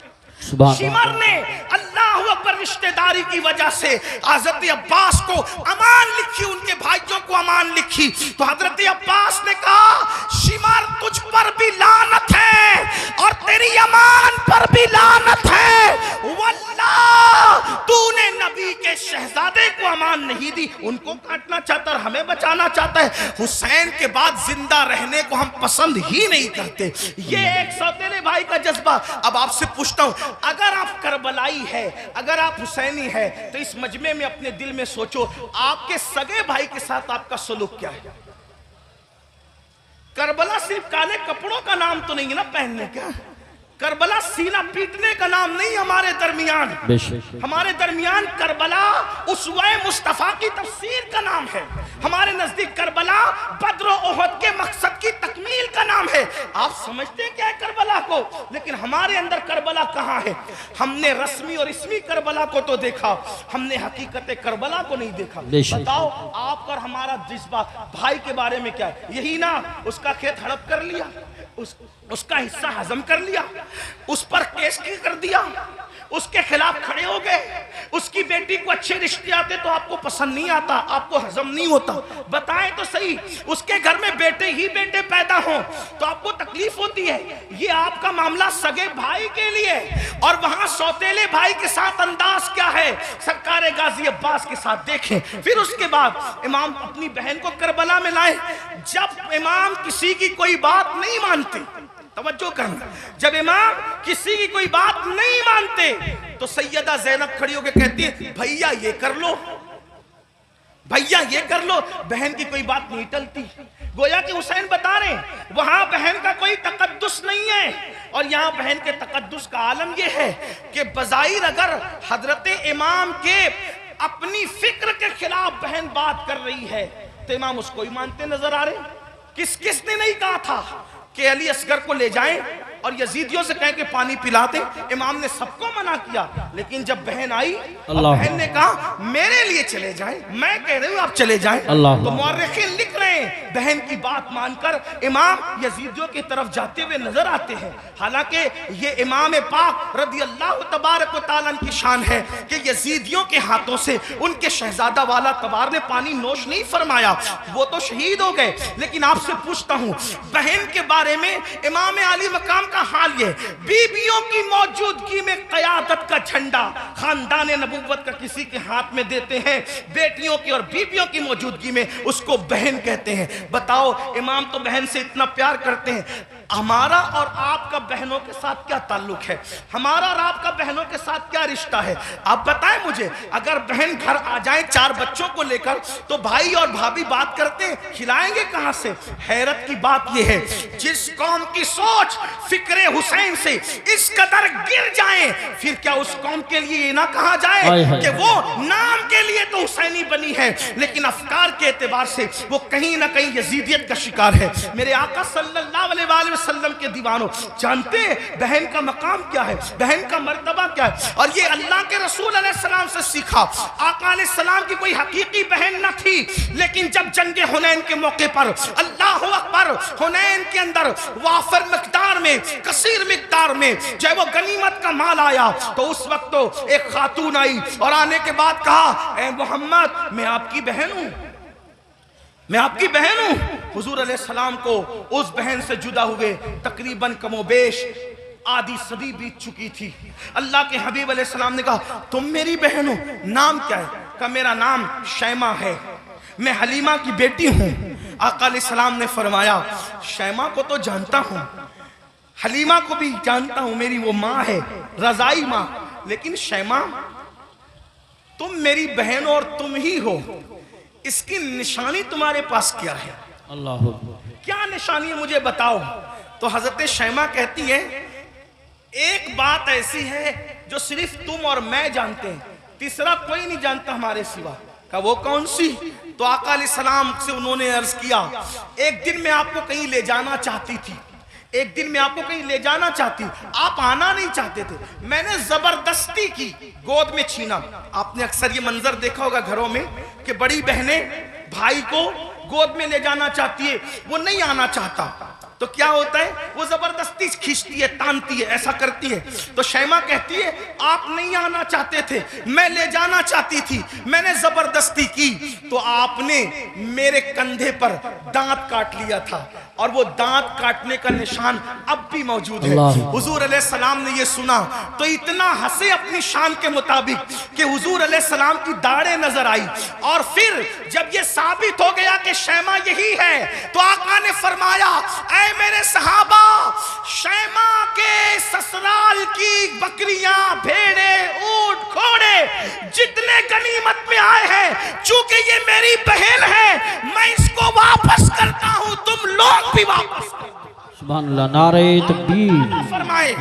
شمر نے اللہ اکبر رشتہ داری کی وجہ سے حضرت عباس کو امان لکھی، ان کے بھائیوں کو امان لکھی، تو حضرت عباس نے کہا شمر تجھ پر بھی لعنت ہے اور تیری امان پر بھی لعنت ہے، واللہ تو نے نبی کے شہزادے کو امان نہیں دی۔ ان کو کاٹنا چاہتا اور ہمیں بچانا چاہتا ہے۔ حسین کے بعد زندہ رہنے کو ہم پسند ہی نہیں کرتے۔ یہ ایک سوتیلے بھائی کا جذبہ۔ اب آپ سے پوچھتا ہوں، اگر آپ کربلائی ہے، اگر آپ حسینی ہے، تو اس مجمع میں اپنے دل میں سوچو آپ کے سگے بھائی کے ساتھ آپ کا سلوک کیا ہے۔ کربلا صرف کالے کپڑوں کا نام تو نہیں ہے نا پہننے کا، کربلا سینہ پیٹنے کا نام نہیں ہمارے درمیان۔ ہمارے درمیان کربلا اسوہ مصطفیٰ کی تفسیر کا نام ہے، ہمارے نزدیک کربلا بدر و احد کے مقصد کی تکمیل کا نام ہے۔ آپ سمجھتے ہیں کیا ہے کربلا کو، لیکن ہمارے اندر کربلا کہاں ہے؟ ہم نے رسمی اور اسمی کربلا کو تو دیکھا، ہم نے حقیقت کربلا کو نہیں دیکھا۔ بتاؤ آپ اور ہمارا جذبہ بھائی کے بارے میں کیا ہے؟ یہی نا، اس کا کھیت ہڑپ کر لیا، اس کا حصہ ہضم کر لیا، اس پر کیس کر دیا، اس کے خلاف کھڑے ہو گئے، اس کی بیٹی کو اچھے رشتے آتے تو آپ کو پسند نہیں آتا، آپ کو ہضم نہیں ہوتا۔ بتائیں تو صحیح، اس کے گھر میں بیٹے ہی بیٹے پیدا ہوں تو آپ کو تکلیف ہوتی ہے۔ یہ آپ کا معاملہ سگے بھائی کے لیے، اور وہاں سوتیلے بھائی کے ساتھ انداز کیا ہے سرکار غازی عباس کے ساتھ دیکھیں۔ پھر اس کے بعد امام اپنی بہن کو کربلا میں لائے۔ جب امام کسی کی کوئی بات نہیں مانتے، توجہ کرنا، جب امام کسی کی کوئی بات نہیں مانتے تو سیدہ زینب کھڑی ہو کے کہتی ہے بھیا یہ کر لو، بھیا یہ کر لو، بہن کی کوئی بات نہیں ٹلتی۔ گویا کہ حسین بتا رہے ہیں وہاں بہن کا کوئی تقدس نہیں ہے، اور یہاں بہن کے تقدس کا عالم یہ ہے کہ بظاہر اگر حضرت امام کے اپنی فکر کے خلاف بہن بات کر رہی ہے تو امام اس کو ہی مانتے نظر آ رہے ہیں۔ کس نے نہیں کہا تھا کہ علی اصغر کو لے جائیں اور یزیدیوں سے کہیں کہ پانی پلا دیں؟ امام نے سب کو منع کیا، لیکن جب بہن آئی اور بہن نے کہا میرے لیے چلے جائیں، میں کہہ رہی ہوں آپ چلے جائیں، تو مورخین لکھ رہے ہیں بہن کی بات مان کر امام یزیدیوں کی طرف جاتے ہوئے نظر آتے ہیں۔ حالانکہ یہ امام پاک رضی اللہ تبارک و تعالیٰ کی شان ہے کہ یزیدیوں کے ہاتھوں سے ان کے شہزادہ والا تبار نے پانی نوش نہیں فرمایا، وہ تو شہید ہو گئے، لیکن آپ سے پوچھتا ہوں بہن کے بارے میں امام علی مقام کا حال یہ، بیویوں کی موجودگی میں قیادت کا جھنڈا خاندان نبوت کا کسی کے ہاتھ میں دیتے ہیں، بیٹیوں کی اور بیویوں کی موجودگی میں اس کو بہن کہتے ہیں۔ بتاؤ امام تو بہن سے اتنا پیار کرتے ہیں، ہمارا اور آپ کا بہنوں کے ساتھ کیا تعلق ہے؟ ہمارا اور آپ کا بہنوں کے ساتھ کیا رشتہ ہے؟ آپ بتائیں مجھے، اگر بہن گھر آ جائیں 4 بچوں کو لے کر تو بھائی اور بھابھی بات کرتے ہیں، کھلائیں گے کہاں سے؟ حیرت کی بات یہ ہے جس قوم کی سوچ فکر حسین سے اس قدر گر جائیں، پھر کیا اس قوم کے لیے یہ نہ کہا جائے کہ وہ نام کے لیے تو حسینی بنی ہے لیکن افکار کے اعتبار سے وہ کہیں نہ کہیں یزیدیت کا شکار ہے۔ میرے آقا صلی اللہ علیہ وسلم کے دیوانوں جانتے ہیں بہن کا مقام کیا ہے، بہن کا مرتبہ کیا ہے، اور یہ اللہ کے رسول علیہ السلام سے سیکھا۔ آقا علیہ السلام کی کوئی حقیقی بہن نہ تھی، لیکن جب جنگ حنین کے موقع پر اللہ اکبر حنین کے اندر وافر مقدار میں کثیر مقدار میں جب وہ غنیمت کا مال آیا تو اس وقت تو ایک خاتون آئی اور آنے کے بعد کہا اے محمد میں آپ کی بہن ہوں، میں آپ کی بہن ہوں۔ حضور علیہ السلام کو اس بہن سے جدا ہوئے تقریباً کم و بیش آدھی صدی بیت چکی تھی۔ اللہ کے حبیب علیہ السلام نے کہا تم میری بہن ہو، نام کیا ہے؟ کہا میرا نام شیمہ ہے، میں حلیمہ کی بیٹی ہوں۔ آقا علیہ السلام نے فرمایا شیمہ کو تو جانتا ہوں، حلیمہ کو بھی جانتا ہوں، میری وہ ماں ہے، رضائی ماں، لیکن شیمہ تم میری بہن اور تم ہی ہو، اس کی نشانی تمہارے پاس کیا ہے؟ اللہ کیا نشانی ہے مجھے بتاؤ۔ تو حضرت شیمہ کہتی ہے ایک بات ایسی ہے جو صرف تم اور میں جانتے ہیں، تیسرا کوئی نہیں جانتا ہمارے سوا۔ کہا وہ کون سی؟ تو آقا علیہ السلام سے انہوں نے عرض کیا ایک دن میں آپ کو کہیں لے جانا چاہتی تھی، ایک دن میں آپ کو کہیں لے جانا چاہتی، آپ آنا نہیں چاہتے تھے، میں نے زبردستی کی، گود میں چھینا۔ آپ نے اکثر یہ منظر دیکھا ہوگا گھروں میں کہ بڑی بہنیں بھائی کو گود میں لے جانا چاہتی ہے، وہ نہیں آنا چاہتا تو کیا ہوتا ہے وہ زبردستی کھینچتی ہے، تانتی ہے، ایسا کرتی ہے۔ تو شیمہ کہتی ہے آپ نہیں آنا چاہتے تھے، میں لے جانا چاہتی تھی، میں نے زبردستی کی تو آپ نے میرے کندھے پر دانت کاٹ لیا تھا، اور وہ دانت کاٹنے کا نشان اب بھی موجود ہے۔ حضور علیہ السلام نے یہ سنا تو اتنا ہنسے اپنی شان کے مطابق کہ حضور علیہ السلام کی داڑھیں نظر آئی، اور پھر جب یہ ثابت ہو گیا کہ شیمہ یہی ہے تو آقا نے فرمایا اے میرے صحابہ، شیمہ کے سسرال کی بکریاں، بھیڑے، اونٹ، گھوڑے جتنے غنیمت میں آئے ہیں، چونکہ یہ میری بہن ہے میں اس کو واپس کرتا ہوں، تم لوگ بھی واپس کرو۔ سبحان اللہ، نعرہ تکبیر۔ فرمائے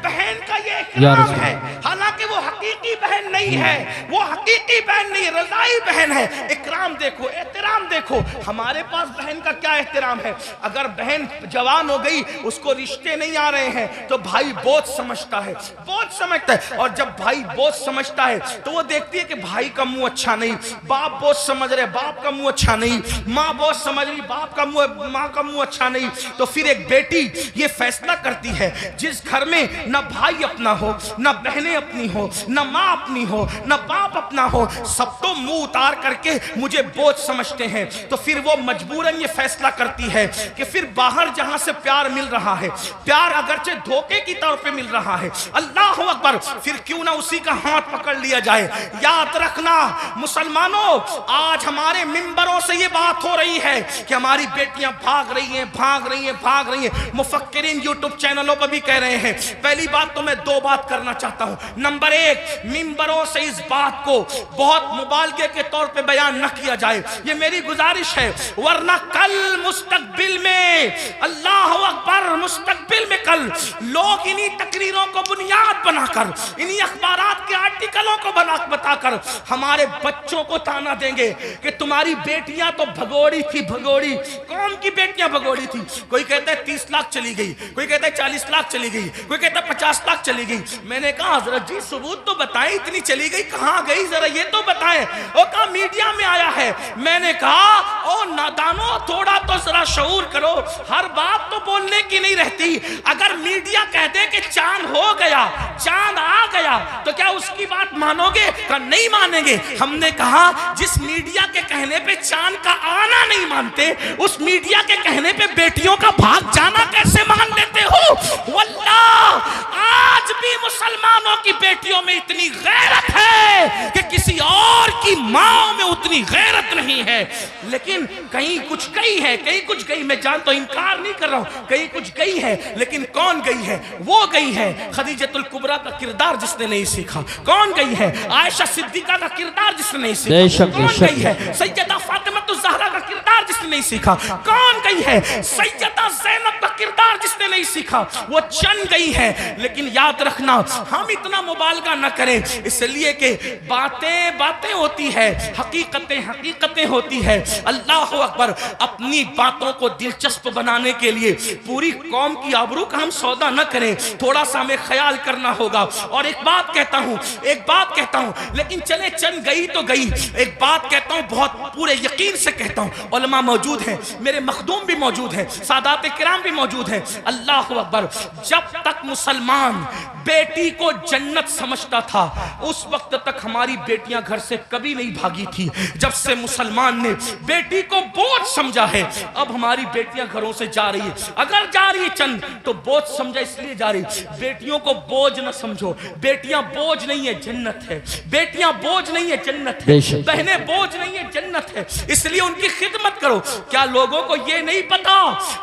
بہن کا یہ اکرام ہے، حالانکہ وہ حقیقی بہن نہیں ہے، وہ حقیقی بہن نہیں، رضائی بہن ہے۔ اکرام دیکھو، احترام دیکھو، ہمارے پاس بہن کا کیا احترام ہے۔ اگر بہن جوان ہو گئی، اس کو رشتے نہیں آ رہے ہیں تو بھائی بوجھ سمجھتا ہے، بوجھ سمجھتا ہے، اور جب بھائی بوجھ سمجھتا ہے تو وہ دیکھتی ہے کہ بھائی کا منہ اچھا نہیں، باپ بوجھ سمجھ رہے باپ کا منہ اچھا نہیں، ماں بوجھ سمجھ رہی باپ کا منہ، ماں کا منہ اچھا نہیں، تو پھر ایک بیٹی یہ فیصلہ کرتی ہے جس گھر میں نہ بھائی اپنا ہو، نہ بہنیں اپنی ہو، نہ ماں اپنی نہیں ہو نہ باپ اپنا ہو, سب تو منہ اتار کر کے مجھے بوجھ سمجھتے ہیں. تو پھر وہ مجبوراً یہ فیصلہ کرتی ہے کہ پھر باہر جہاں سے پیار مل رہا ہے, پیار اگرچہ دھوکے کی طور پہ مل رہا ہے, اللہ اکبر, پھر کیوں نہ اسی کا ہاتھ پکڑ لیا جائے. یاد رکھنا مسلمانوں, آج ہمارے منبروں سے یہ بات ہو رہی ہے کہ ہماری بیٹیاں بھاگ رہی ہیں, بھاگ رہی ہیں, بھاگ رہی ہیں. مفکرین یوٹیوب چینلوں پر بھی کہہ رہے ہیں. پہلی بات تو میں دو بات کرنا چاہتا ہوں. نمبر ایک, منبروں سے اس بات کو بہت مبالغے کے طور پہ بیان نہ کیا جائے, یہ میری گزارش ہے, ورنہ کل مستقبل میں, اللہ اکبر, مستقبل میں کل لوگ انہی تقریروں کو بنیاد بنا کر, انہی اخبارات کے آرٹیکلوں کو بتا کر ہمارے بچوں کو تانا دیں گے کہ تمہاری بیٹیاں تو بھگوڑی تھی, بھگوڑی. کون کی بیٹیاں بھگوڑی تھی؟ کوئی کہتا ہے 30 لاکھ چلی گئی, کوئی کہتا ہے 40 لاکھ چلی گئی, کوئی کہتا ہے 50 لاکھ چلی گئی. میں نے کہا حضرت جی ثبوت تو بتائیں, اتنی چلی گئی کہاں گئی, ذرا یہ تو بتائیں. وہ کہا میڈیا میں آیا ہے. میں نے کہا او نادانو, تھوڑا تو ذرا شعور کرو, ہر بات تو بولنے کی نہیں رہتی. اگر میڈیا کہہ دے کہ چاند ہو گیا, چاند آ گیا, تو کیا اس کی بات مانو گے؟ کہ نہیں مانیں گے. ہم نے کہا جس میڈیا کے کہنے پہ چاند کا آنا نہیں مانتے, اس میڈیا کے کہنے پہ بیٹیوں کا بھاگ جانا کیسے مان لیتے ہو؟ واللہ آج بھی مسلمانوں کی بیٹیوں میں اتنی غیرت ہے کہ کسی اور کی ماں میں اتنی غیرت نہیں ہے. لیکن کہیں کچھ گئی ہے, کہیں کچھ گئی, میں جانتا ہوں, انکار نہیں کر رہا ہوں, کہیں کچھ گئی ہے. لیکن کون گئی ہے؟ وہ گئی ہے خدیجۃ الکبریٰ کا کردار جس نے نہیں سیکھا. کون گئی ہے؟ عائشہ صدیقہ کا کردار جس نے نہیں سیکھا. کون گئی ہے؟ سیدہ فاطمہ الزہرا کا کردار جس نے نہیں سیکھا. کون گئی ہے؟ سیدہ زینب کا کردار جس نے نہیں سیکھا. وہ چند گئی ہے. لیکن یاد رکھنا, ہم اتنا مبالغہ نہ کریں, اس لیے کہ باتیں باتیں ہوتی ہے, حقیقتیں حقیقتیں ہوتی ہے. اللہ اکبر, اپنی باتوں کو دلچسپ بنانے کے لیے پوری قوم کی آبرو کا ہم سودا نہ کریں, تھوڑا سا ہمیں خیال کرنا ہوگا. اور ایک بات کہتا ہوں, لیکن چلے چند گئی تو گئی, ایک بات کہتا ہوں, بہت پورے یقین سے کہتا ہوں, علماء موجود ہیں, میرے مخدوم بھی موجود ہیں, سادات کرام بھی موجود ہیں. اللہ اکبر, جب تک مسلمان بیٹی کو جنت سمجھتا تھا اس وقت تک ہماری بیٹیاں گھر سے کبھی نہیں بھاگی تھی. جب سے مسلمان نے بیٹی کو بوجھ سمجھا ہے, اب ہماری بیٹیاں گھروں سے جا رہی ہے. اگر جا رہی ہے چند تو بوجھ سمجھا اس لیے جا رہی. بیٹیوں کو بوجھ نہ سمجھو, بیٹیاں بوجھ نہیں ہے, جنت ہے. بیٹیاں بوجھ نہیں ہے, جنت ہے. بہنیں بوجھ نہیں ہے, جنت ہے. اس لیے ان کی خدمت کرو. کیا لوگوں کو یہ نہیں پتا,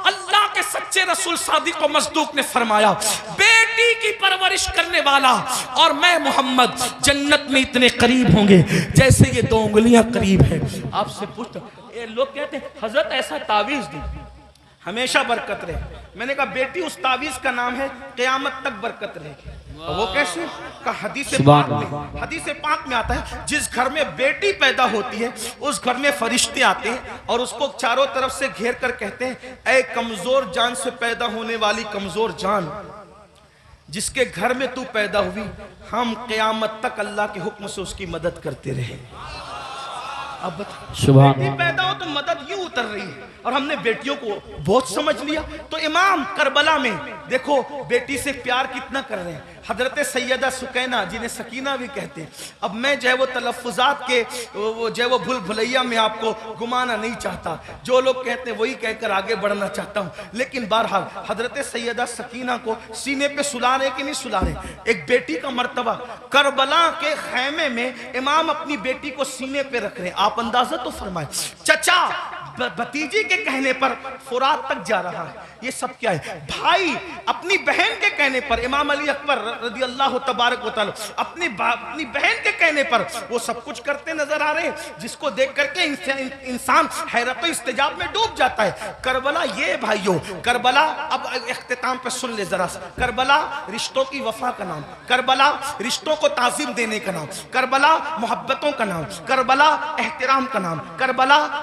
اللہ کے سچے رسول صادق و مصدوق نے فرمایا, بیٹی کی پرورش کرنے والا اور میں محمد جنت میں اتنے قریب ہوں گے جیسے یہ 2 انگلیاں قریب ہیں. آپ سے پوچھتا, لوگ کہتے ہیں حضرت ایسا تعویذ دی ہمیشہ برکت رہے. میں نے کہا بیٹی اس تعویذ کا نام ہے قیامت تک برکت رہے. وہ کیسے؟ کہ حدیث پاک میں آتا ہے, جس گھر میں بیٹی پیدا ہوتی ہے اس گھر میں فرشتے آتے ہیں اور اس کو چاروں طرف سے گھیر کر کہتے ہیں, اے کمزور جان سے پیدا ہونے والی کمزور جان, جس کے گھر میں تو پیدا ہوئی, ہم قیامت تک اللہ کے حکم سے اس کی مدد کرتے رہے. اب بیٹی پیدا ہو تو مدد یوں اتر رہی ہے, اور ہم نے بیٹیوں کو بہت سمجھ لیا. تو امام کربلا میں دیکھو بیٹی سے پیار کتنا کر رہے ہیں. حضرت سیدہ سکینہ جنہیں سکینہ بھی کہتے ہیں. اب میں جو ہے وہ تلفظات کے جو ہے وہ بھول بھلیا میں آپ کو گمانا نہیں چاہتا, جو لوگ کہتے ہیں وہی کہہ کر آگے بڑھنا چاہتا ہوں. لیکن بہرحال حضرت سیدہ سکینہ کو سینے پہ سلا رہے کہ نہیں سلا رہے. ایک بیٹی کا مرتبہ, کربلا کے خیمے میں امام اپنی بیٹی کو سینے پہ رکھ رہے ہیں. آپ اندازہ تو فرمائیں, چچا بھتیجی کے کہنے پر فرات تک جا رہا ہے. یہ سب کیا ہے؟ بھائی اپنی بہن کے کہنے پر, امام علی اکبر رضی اللہ تبارک و تعالی اپنی بہن کے کہنے پر وہ سب کچھ کرتے نظر آ رہے ہیں, جس کو دیکھ کر کے انسان حیرت و استعجاب میں ڈوب جاتا ہے. کربلا یہ بھائیو, کربلا اب اختتام پہ سن لے ذرا سا. کربلا رشتوں کی وفا کا نام, کربلا رشتوں کو تعظیم دینے کا نام, کربلا محبتوں کا نام, کربلا احترام کا نام, کربلا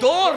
2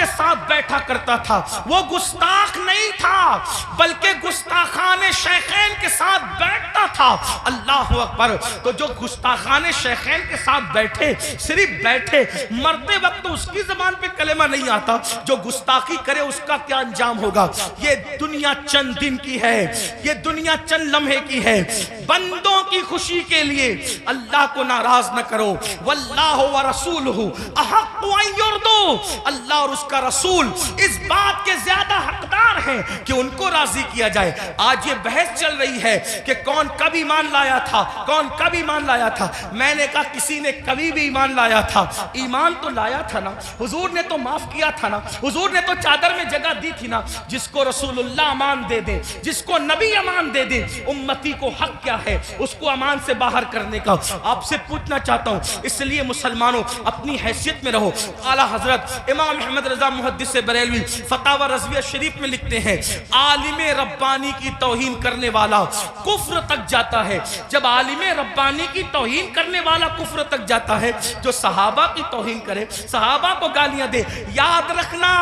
کے ساتھ بیٹھا کرتا تھا وہ گستاخ نہیں تھا بلکہ گستاخان شیخین کے ساتھ بیٹھتا تھا. اللہ اکبر. تو جو گستاخان شیخین کے ساتھ بیٹھے, صرف بیٹھے, مرتے وقت تو اس کی زبان پہ کلمہ نہیں آتا, جو گستاخی کرے اس کا کیا انجام ہوگا. یہ دنیا چند دن کی ہے, یہ دنیا چند لمحے کی ہے. بندوں کی خوشی کے لیے اللہ کو ناراض نہ کرو. واللہ ورسولہ احق ان یرضوا. اللہ اور اس کا رسول اس بات کے زیادہ حقدار ہیں کہ ان کو راضی کیا جائے. آج یہ بحث چل رہی ہے کہ کون کب ایمان لایا تھا, کون کب ایمان لایا تھا. میں نے کہا کسی نے کبھی بھی ایمان لایا تھا. ایمان تو لایا تھا نا, حضور نے تو معاف کیا تھا نا, حضور نے تو چادر میں جگہ دی تھی نا. جس کو رسول اللہ امان دے دے, جس کو نبی امان دے دے, امتی کو حق کیا ہے اس کو امان سے باہر کرنے کا. آپ سے پوچھنا چاہتا ہوں, اس لیے مسلمانوں اپنی حیثیت میں رہو. اعلیٰ حضرت امام احمد رضا محدث بریلوی فتاوی رضویہ شریف میں لکھتے ہیں, عالم ربانی کی توہین کرنے والا کفر تک جاتا ہے. جب عالم ربانی کی توہین کرنے والا کفر تک جاتا ہے, جو صحابہ کی توہین کرے, صحابہ کو گالیاں دے, یاد رکھنا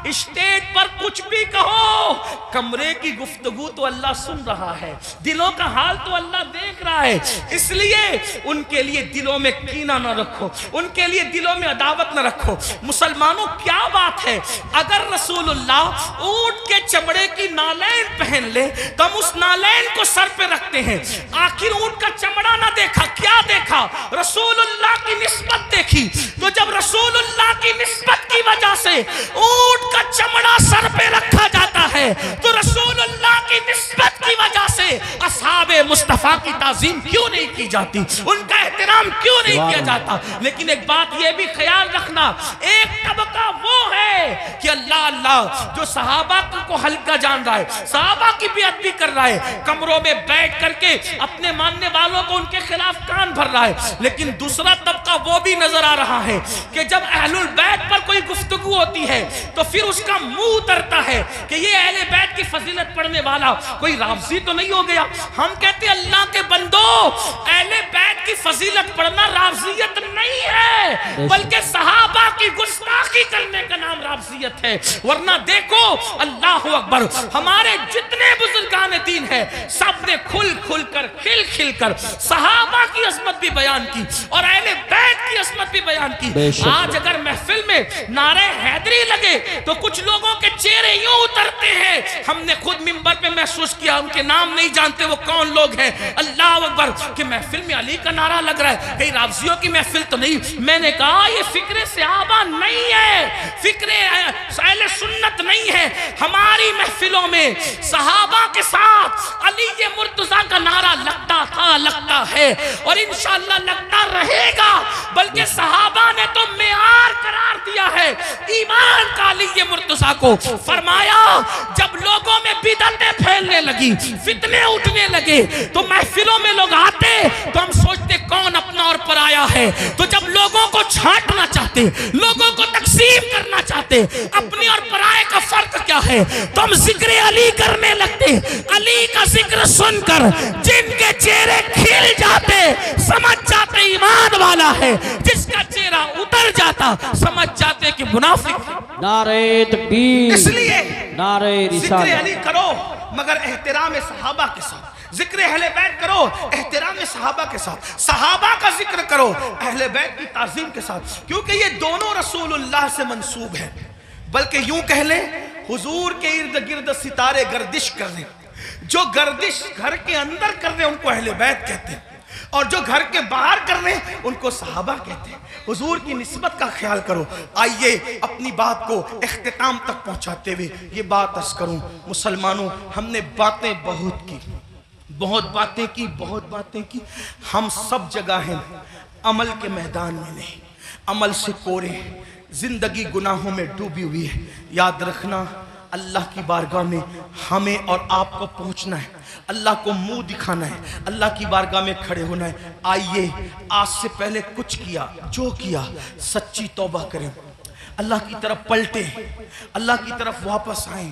اسٹیج پر کچھ بھی کہو, کمرے کی گفتگو تو اللہ سن رہا ہے, دلوں کا حال تو اللہ دیکھ رہا ہے. اس لیے ان کے لیے دلوں میں کینہ نہ رکھو, ان کے لیے دلوں میں عداوت نہ رکھو. مسلمانوں کیا بات ہے, اگر رسول اللہ اونٹ کے چمڑے کی نالین پہن لے تو ہم اس نالین کو سر پہ رکھتے ہیں. آخر اونٹ کا چمڑا نہ دیکھا, کیا دیکھا؟ رسول اللہ کی نسبت دیکھی. تو جب رسول اللہ کی نسبت کی وجہ سے اونٹ کا چمڑا سر پہ رکھا جاتا ہے تو رسول اللہ کی نسبت کی وجہ سے اصحاب مصطفیٰ کی تعظیم کیوں نہیں کی جاتی, ان کا احترام کیوں نہیں کیا جاتا. لیکن ایک بات یہ بھی خیال رکھنا, ایک طبقہ وہ ہے کہ اللہ اللہ جو صحابہ کو ہلکا جان رہا ہے, صحابہ کی بیعت بھی کر رہا ہے, کمروں میں بیٹھ کر کے اپنے ماننے والوں کو ان کے خلاف کان بھر رہا ہے. لیکن دوسرا طبقہ وہ بھی نظر آ رہا ہے کہ جب اہل البیت پر کوئی گفتگو ہوتی ہے تو پھر اس کا منہ اترتا ہے کہ یہ اہل بیت کی فضیلت پڑھنے والا کوئی رافضی تو نہیں ہو گیا. ہم کہتے ہیں اللہ کے بندو, اہل بیت کی فضیلت پڑھنا رافضیت نہیں ہے بلکہ صحابہ کی گستاخی کرنے کا نام رافضیت ہے. ورنہ دیکھو اللہ اکبر, ہمارے جتنے بزرگان دین ہیں سب نے کھل کھل کر, کھل کھل کر صحابہ کی عظمت بھی بیان کی اور اہل بیت کی عظمت بھی بیان کی. آج اگر محفل میں نعرہ حیدری لگے تو کچھ لوگوں کے چہرے یوں اترتے ہیں. ہم نے خود منبر پہ محسوس کیا, ان کے نام نہیں جانتے وہ کون لوگ ہیں. اللہ اکبر, کہ محفل میں علی کا نعرہ لگ رہا ہے, کہیں رافضیوں کی محفل تو نہیں. میں نے کہا یہ فکر صحابہ نہیں ہے, فکر اہل سنت نہیں ہے. ہماری محفلوں میں صحابہ کے ساتھ علی مرتضیٰ کا نعرہ لگتا تھا, لگتا ہے اور انشاءاللہ لگتا رہے گا. بلکہ صحابہ نے تو معیار قرار دیا ہے ایمان کا علی مرتضیٰ کو. فرمایا جب لوگوں میں بدعتیں پھیلنے لگی, فتنے اٹھنے لگے, تو محفلوں میں لوگ آتے تو ہم سوچتے کون اپنا اور پرایا ہے. تو جب لوگوں کو چھانٹنا چاہتے, لوگوں کو تقسیم کرنا چاہتے, اپنے اور پرائے کا فرق کیا ہے, تو ہم ذکر علی کرنے لگتے. علی کا ذکر سن کر جن کے چہرے کھل جاتے سمجھ جاتے ایمان والا ہے, جس کا چہرہ اتر جاتا سمجھ جاتے کہ منافق. نعرہ تکبیر, اس لیے نعرہ ذکر رسالت. علی کرو مگر احترام صحابہ کے ساتھ, ذکر اہل بیت کرو احترام صحابہ کے ساتھ, صحابہ کا ذکر کرو اہل بیت کی تعظیم کے ساتھ, کیونکہ یہ دونوں رسول اللہ سے منسوب ہیں. بلکہ یوں کہہ لیں حضور کے ارد گرد ستارے گردش کر رہے, جو گردش گھر کے اندر کر رہے ان کو اہل بیت کہتے ہیں, اور جو گھر کے باہر کر رہے ہیں ان کو صحابہ کہتے ہیں. حضور کی نسبت کا خیال کرو. آئیے اپنی بات کو اختتام تک پہنچاتے ہوئے یہ بات عرض کروں. مسلمانوں ہم نے باتیں بہت کی, بہت باتیں کی, بہت باتیں کی. ہم سب جگہ ہیں, عمل کے میدان میں نہیں, عمل سے کورے, زندگی گناہوں میں ڈوبی ہوئی ہے. یاد رکھنا اللہ کی بارگاہ میں ہمیں اور آپ کو پہنچنا ہے, اللہ کو منہ دکھانا ہے, اللہ کی بارگاہ میں کھڑے ہونا ہے. آئیے آج سے پہلے کچھ کیا, جو کیا سچی توبہ کریں, اللہ کی طرف پلٹیں, اللہ کی طرف واپس آئیں.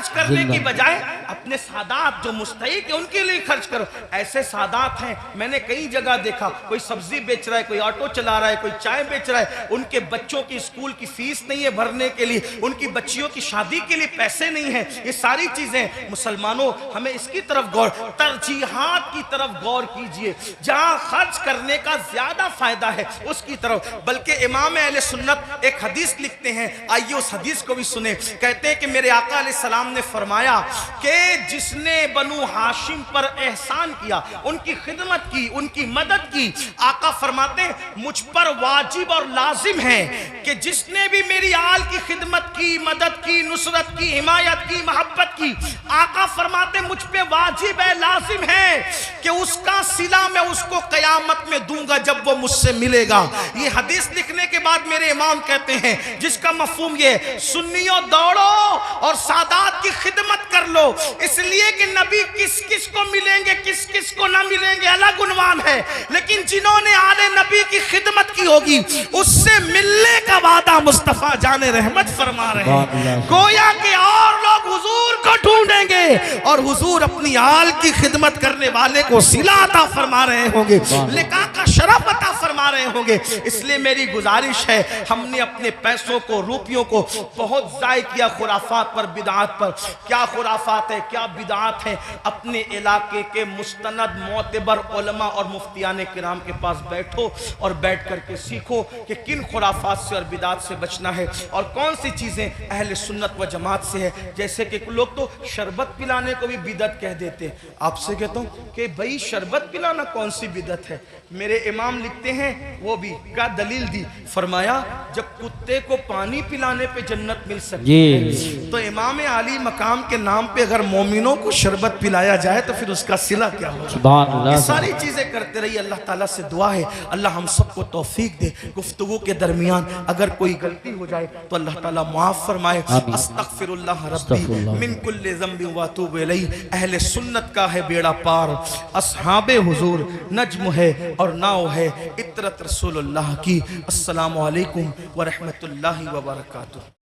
خرچ کرنے کی بجائے اپنے سادات جو مستحق ہیں ان کے لیے خرچ کرو. ایسے سادات ہیں میں نے کئی جگہ دیکھا, کوئی سبزی بیچ رہا ہے, کوئی آٹو چلا رہا ہے, کوئی چائے بیچ رہا ہے, ان کے بچوں کی اسکول کی فیس نہیں ہے بھرنے کے لیے, ان کی بچیوں کی شادی کے لیے پیسے نہیں ہیں. یہ ساری چیزیں مسلمانوں ہمیں اس کی طرف غور, ترجیحات کی طرف غور کیجئے, جہاں خرچ کرنے کا زیادہ فائدہ ہے اس کی طرف. بلکہ امام اہل سنت ایک حدیث لکھتے ہیں, آئیے اس حدیث کو بھی سنیں. کہتے ہیں کہ میرے آقا علیہ السلام نے فرمایا کہ جس نے بنو ہاشم پر احسان کیا, ان کی خدمت کی, ان کی مدد کی, آقا فرماتے ہیں مجھ پر واجب اور لازم ہے کہ جس نے بھی میری آل کی خدمت کی, مدد کی, نصرت کی, حمایت کی, محبت کی, آقا فرماتے ہیں مجھ پہ واجب ہے, لازم ہے کہ اس کا صلہ میں اس کو قیامت میں دوں گا جب وہ مجھ سے ملے گا. یہ حدیث لکھنے کے بعد میرے امام کہتے ہیں جس کا مفہوم یہ, سنیوں دوڑو اور سادات کی خدمت کر لو, اس لیے کہ نبی کس کس کو ملیں گے کس کس کو نہ ملیں گے الگ عنوان ہے, لیکن جنہوں نے آل نبی کی خدمت کی ہوگی اس سے ملنے کا وعدہ مصطفیٰ جان رحمت فرما رہے ہیں. گویا کہ اور لوگ حضور کو ڈھونڈیں گے اور حضور اپنی آل کی خدمت کرنے والے کو صلہ عطا فرما رہے ہوں گے, لقاء کا شرف عطا فرما رہے ہوں گے. اس لیے میری گزارش ہے, ہم نے اپنے پیسوں کو, روپیوں کو بہت ضائع کیا خرافات پر, بدعات پر. کیا خرافات ہے, کیا بدعات ہیں؟ اپنے علاقے کے مستند معتبر علماء اور مفتیان کرام کے پاس بیٹھو اور بیٹھ کر کے سیکھو کہ کن خرافات سے اور بدعات سے بچنا ہے اور کون سی چیزیں اہل سنت و جماعت سے ہے. جیسے کہ لوگ تو شربت پلانے کو بھی بدعت کہہ دیتے ہیں. آپ سے کہتا ہوں کہ بھئی شربت پلانا کون سی بدعت ہے؟ میرے امام لکھتے ہیں, وہ بھی کیا دلیل دی, فرمایا جب کتے کو پانی پلانے پہ جنت مل سکتی ہے تو امام عالی مقام کے نام پہ اگر مومنوں کو شربت پلایا جائے تو پھر اس کا صلہ کیا ہو. سبحان اللہ. یہ ساری چیزیں کرتے رہی. اللہ تعالیٰ سے دعا ہے اللہ ہم سب کو توفیق دے. گفتگو کے درمیان اگر کوئی غلطی ہو جائے تو اللہ تعالیٰ معاف فرمائے. استغفر اللہ ربی من کل ذنب واتوب الیہ. اہل سنت کا ہے بیڑا پار, اصحاب حضور نجم ہے اور ناؤ ہے عطرت رسول اللہ کی. السلام علیکم ورحمۃ اللہ وبرکاتہ.